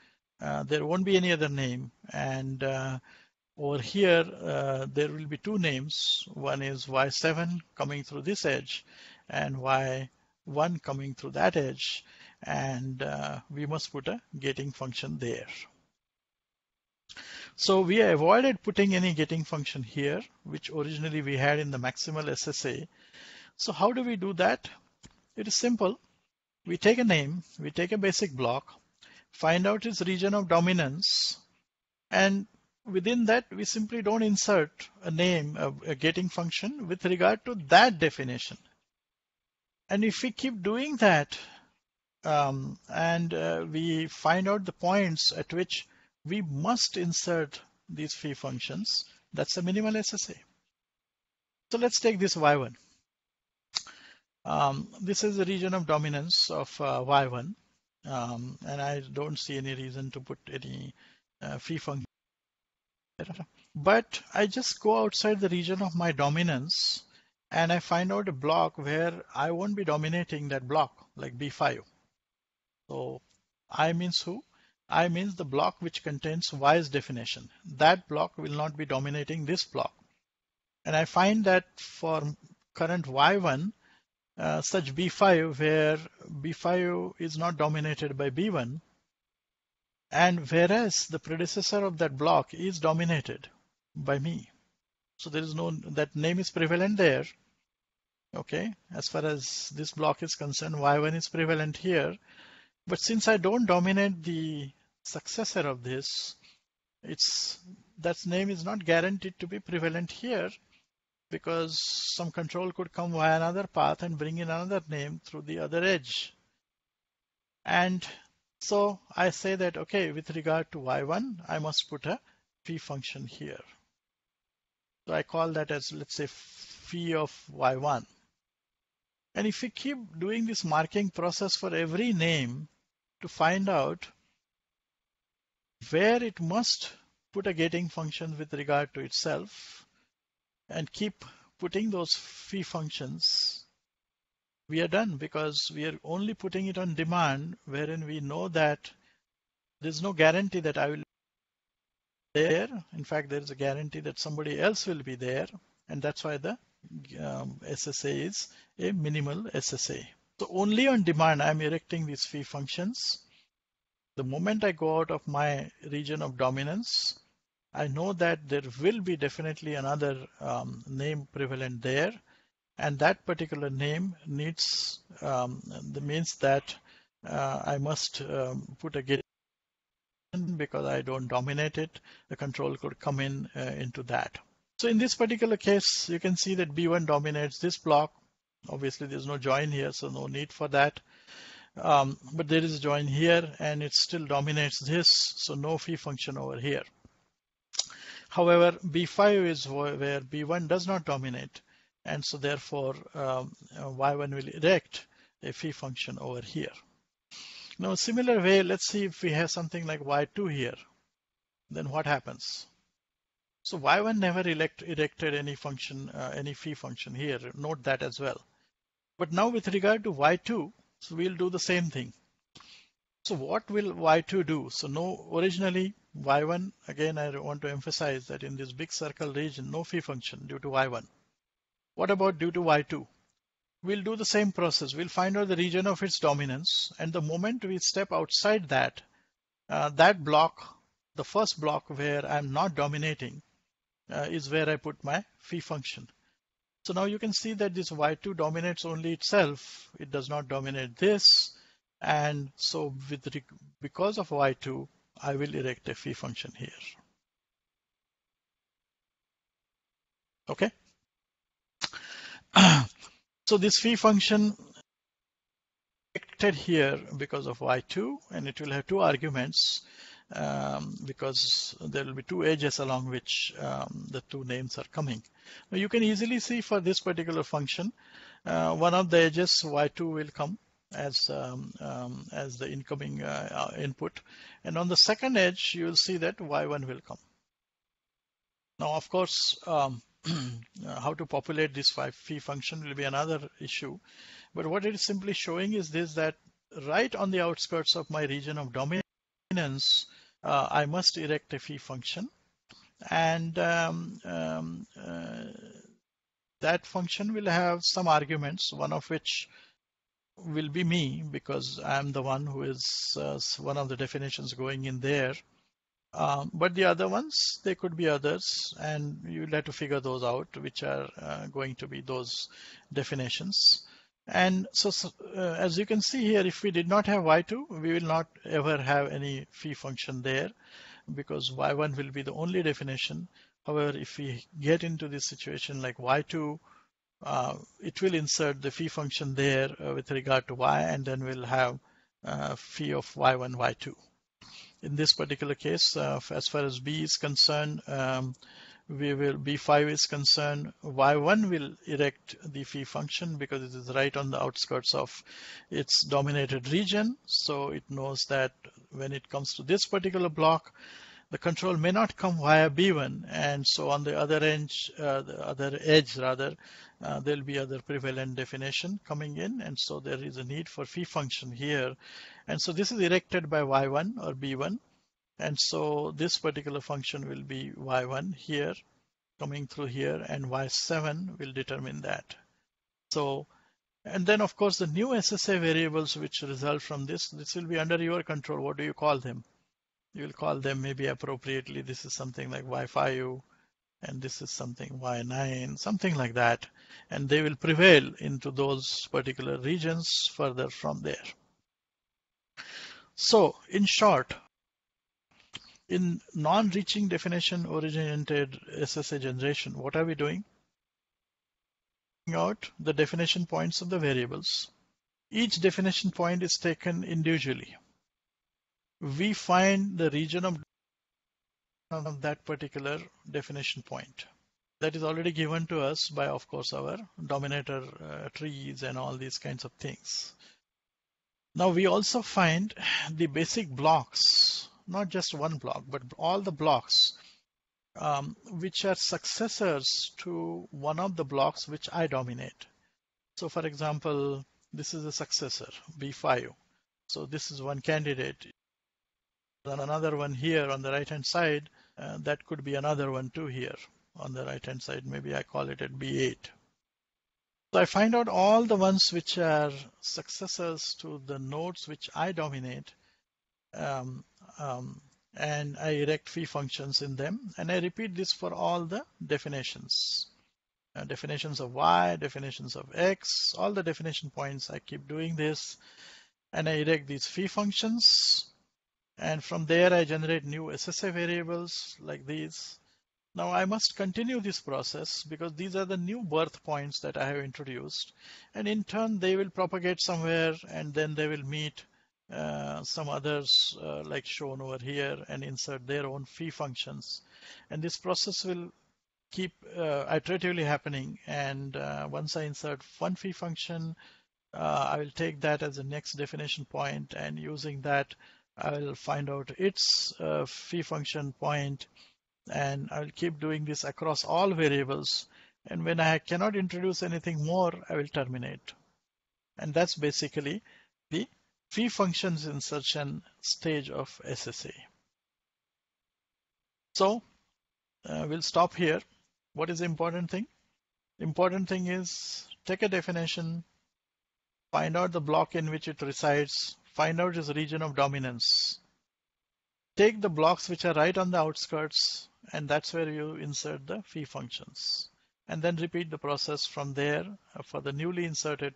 There won't be any other name. And over here, there will be two names. One is y7 coming through this edge, and y1 coming through that edge. And we must put a gating function there. So we avoided putting any gating function here, which originally we had in the maximal SSA. So how do we do that? It is simple. We take a name, we take a basic block, find out its region of dominance, and within that, we simply don't insert a name, a gating function with regard to that definition. And if we keep doing that, and we find out the points at which we must insert these phi functions, that's a minimal SSA. So let's take this y1. This is the region of dominance of y1, and I don't see any reason to put any phi function. But I just go outside the region of my dominance, and I find out a block where I won't be dominating that block, like B5. So I means who? I means the block which contains y's definition. That block will not be dominating this block. And I find that for current y1, such B5 where B5 is not dominated by B1, and whereas the predecessor of that block is dominated. by me. So there is no, that name is prevalent there. Okay, as far as this block is concerned, y1 is prevalent here. But since I don't dominate the successor of this, that name is not guaranteed to be prevalent here, because some control could come via another path and bring in another name through the other edge. And so I say that, okay, with regard to y1, I must put a phi function here. So I call that as, let's say, phi of y1. And if we keep doing this marking process for every name to find out where it must put a gating function with regard to itself and keep putting those phi functions, we are done, because we are only putting it on demand, wherein we know that there's no guarantee that I will be there. In fact, there is a guarantee that somebody else will be there, and that's why the SSA is a minimal SSA. So only on demand I'm erecting these phi functions. The moment I go out of my region of dominance, I know that there will be definitely another name prevalent there, and that particular name needs means that I must put a gating because I don't dominate it. The control could come in into that. So in this particular case, you can see that B1 dominates this block. Obviously, there's no join here, so no need for that. But there is a join here, and it still dominates this, so no phi function over here. However, B5 is where B1 does not dominate, and so therefore Y1 will erect a phi function over here. Now, similar way, let's see if we have something like Y2 here, then what happens? So Y1 never erected any function, any phi function here. Note that as well. But now with regard to Y2, so we'll do the same thing. So what will Y2 do? So no, originally Y1, again, I want to emphasize that in this big circle region, no phi function due to Y1. What about due to Y2? We'll do the same process. We'll find out the region of its dominance, and the moment we step outside that, that block, the first block where I'm not dominating, is where I put my phi function. So now you can see that this Y2 dominates only itself. It does not dominate this. And so because of Y2, I will erect a phi function here. Okay. So this phi function erected here because of Y2, and it will have two arguments because there will be two edges along which the two names are coming. Now you can easily see for this particular function, one of the edges Y2 will come as the incoming input, and on the second edge you will see that Y1 will come. Now, of course, how to populate this phi function will be another issue, but what it is simply showing is this, that right on the outskirts of my region of dominance, I must erect a phi function, and that function will have some arguments, one of which will be me, because I'm the one who is one of the definitions going in there. But the other ones, they could be others, and you'll have to figure those out, which are going to be those definitions. And so as you can see here, if we did not have Y2, we will not ever have any phi function there, because Y1 will be the only definition. However, if we get into this situation like Y2, it will insert the phi function there with regard to Y, and then we'll have phi of Y1, Y2. In this particular case, as far as B is concerned, B5 is concerned, Y1 will erect the phi function because it is right on the outskirts of its dominated region. So it knows that when it comes to this particular block, the control may not come via B1, and so on the other edge, there'll be other prevalent definition coming in, and so there is a need for phi function here. And so this is erected by Y1 or B1, and so this particular function will be Y1 here, coming through here, and Y7 will determine that. So, and then of course the new SSA variables which result from this will be under your control. What do you call them? You will call them maybe appropriately. This is something like Y5, and this is something y9, something like that, and they will prevail into those particular regions further from there. So in short, in non-reaching definition oriented SSA generation, what are we doing? Out the definition points of the variables. Each definition point is taken individually. We find the region of that particular definition point. That is already given to us by, of course, our dominator trees and all these kinds of things. Now we also find the basic blocks, not just one block, but all the blocks which are successors to one of the blocks which I dominate. So for example, this is a successor, B5. So this is one candidate. Then another one here on the right hand side, that could be another one too here on the right hand side. Maybe I call it at B8. So I find out all the ones which are successors to the nodes which I dominate, and I erect phi functions in them, and I repeat this for all the definitions. Definitions of y, definitions of x, all the definition points, I keep doing this, and I erect these phi functions, and from there I generate new SSA variables like these. Now I must continue this process because these are the new birth points that I have introduced, and in turn they will propagate somewhere, and then they will meet some others like shown over here and insert their own phi functions, and this process will keep iteratively happening, and once I insert one phi function, I will take that as the next definition point, and using that I will find out its phi function point, and I will keep doing this across all variables, and when I cannot introduce anything more, I will terminate. And that's basically the phi functions insertion stage of SSA. So we'll stop here. What is the important thing? The important thing is take a definition, find out the block in which it resides, find out its region of dominance. Take the blocks which are right on the outskirts, and that's where you insert the phi functions. And then repeat the process from there for the newly inserted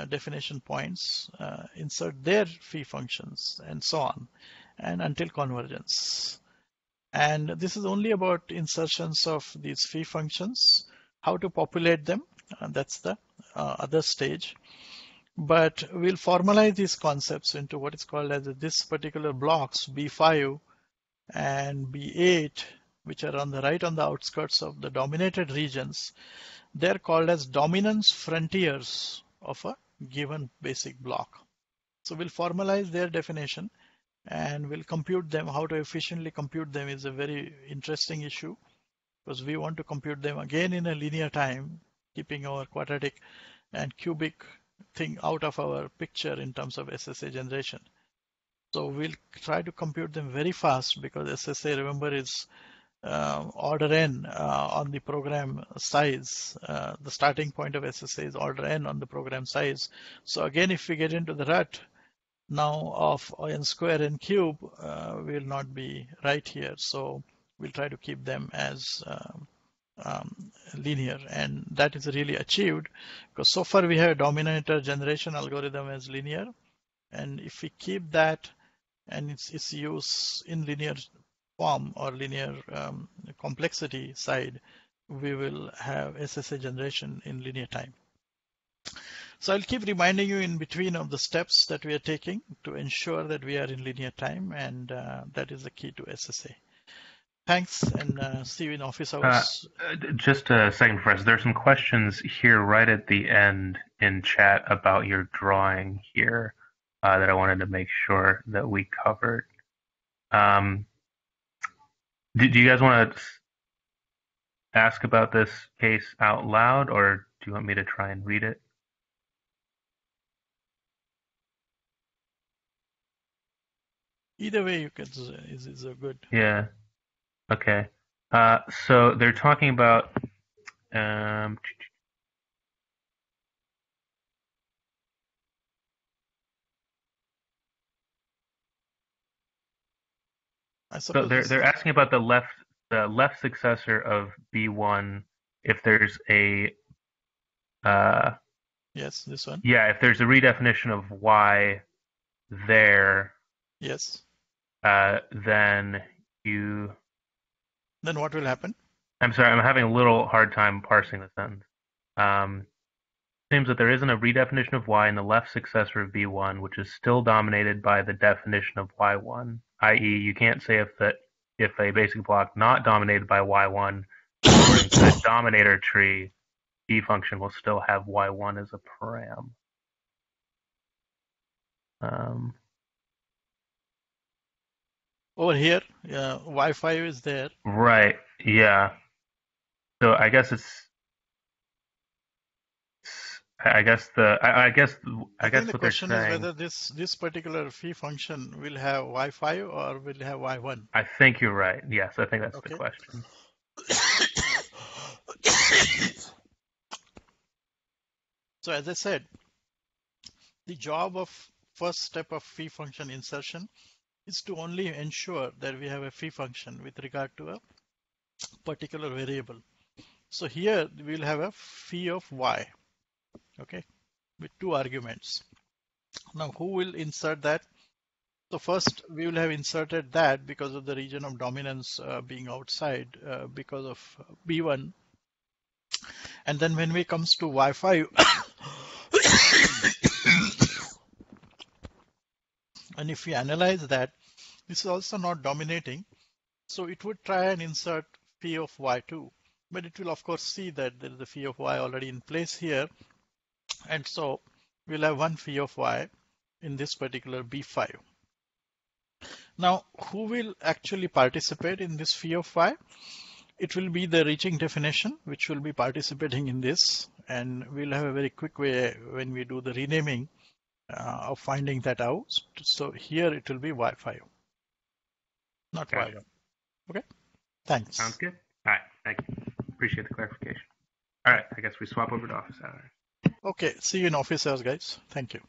definition points, insert their phi functions, and so on, and until convergence. And this is only about insertions of these phi functions, how to populate them, that's the other stage. But we'll formalize these concepts into what is called as this particular blocks, B5 and B8, which are on the right on the outskirts of the dominated regions. They're called as dominance frontiers of a given basic block. So we'll formalize their definition and we'll compute them. How to efficiently compute them is a very interesting issue because we want to compute them again in a linear time, keeping our quadratic and cubic thing out of our picture in terms of SSA generation. So we'll try to compute them very fast because SSA, remember, is order n on the program size. The starting point of SSA is order n on the program size. So again, if we get into the rut now of n square n cube, we'll not be right here. So we'll try to keep them as linear, and that is really achieved because so far we have a dominator generation algorithm as linear, and if we keep that and its use in linear form or linear complexity side, we will have SSA generation in linear time. So I'll keep reminding you in between of the steps that we are taking to ensure that we are in linear time, and that is the key to SSA. Thanks, and see you in office hours. Just a second, Professor. There's some questions here right at the end in chat about your drawing here that I wanted to make sure that we covered. Do you guys want to ask about this case out loud, or do you want me to try and read it? Either way, you can is a good. Yeah. Okay. So they're talking about I so suppose they're asking about the left the left successor of B1, if there's a Yes, this one. yeah, if there's a redefinition of Y there, Yes. then you. Then what will happen? I'm sorry, I'm having a little hard time parsing the sentence. Um, Seems that there isn't a redefinition of Y in the left successor of B1, which is still dominated by the definition of Y1, i.e., you can't say if a basic block not dominated by Y1, according to the dominator tree, B function will still have Y1 as a param. Over here, Y5 is there. Right, yeah. So I guess I guess I think the what they're question is saying. whether this particular phi function will have Y5 or will have Y1. I think you're right. Yes, I think that's the Okay. question. So as I said, the job of first step of phi function insertion is to only ensure that we have a phi function with regard to a particular variable. So here we'll have a phi of y, okay, with 2 arguments. Now who will insert that? So first we will have inserted that because of the region of dominance being outside because of B1. And then when we comes to Y5, and if we analyze that, this is also not dominating. So it would try and insert phi of Y2, but it will of course see that there is a phi of Y already in place here. And so we'll have one phi of Y in this particular B5. Now, who will actually participate in this phi of Y? It will be the reaching definition, which will be participating in this. And we'll have a very quick way when we do the renaming of finding that out. So here it will be Y5, not Gotcha. Y1. Okay, thanks. Sounds good. All right, thank you. Appreciate the clarification. All right, I guess we swap over to office hours. Okay, see you in office hours, guys. Thank you.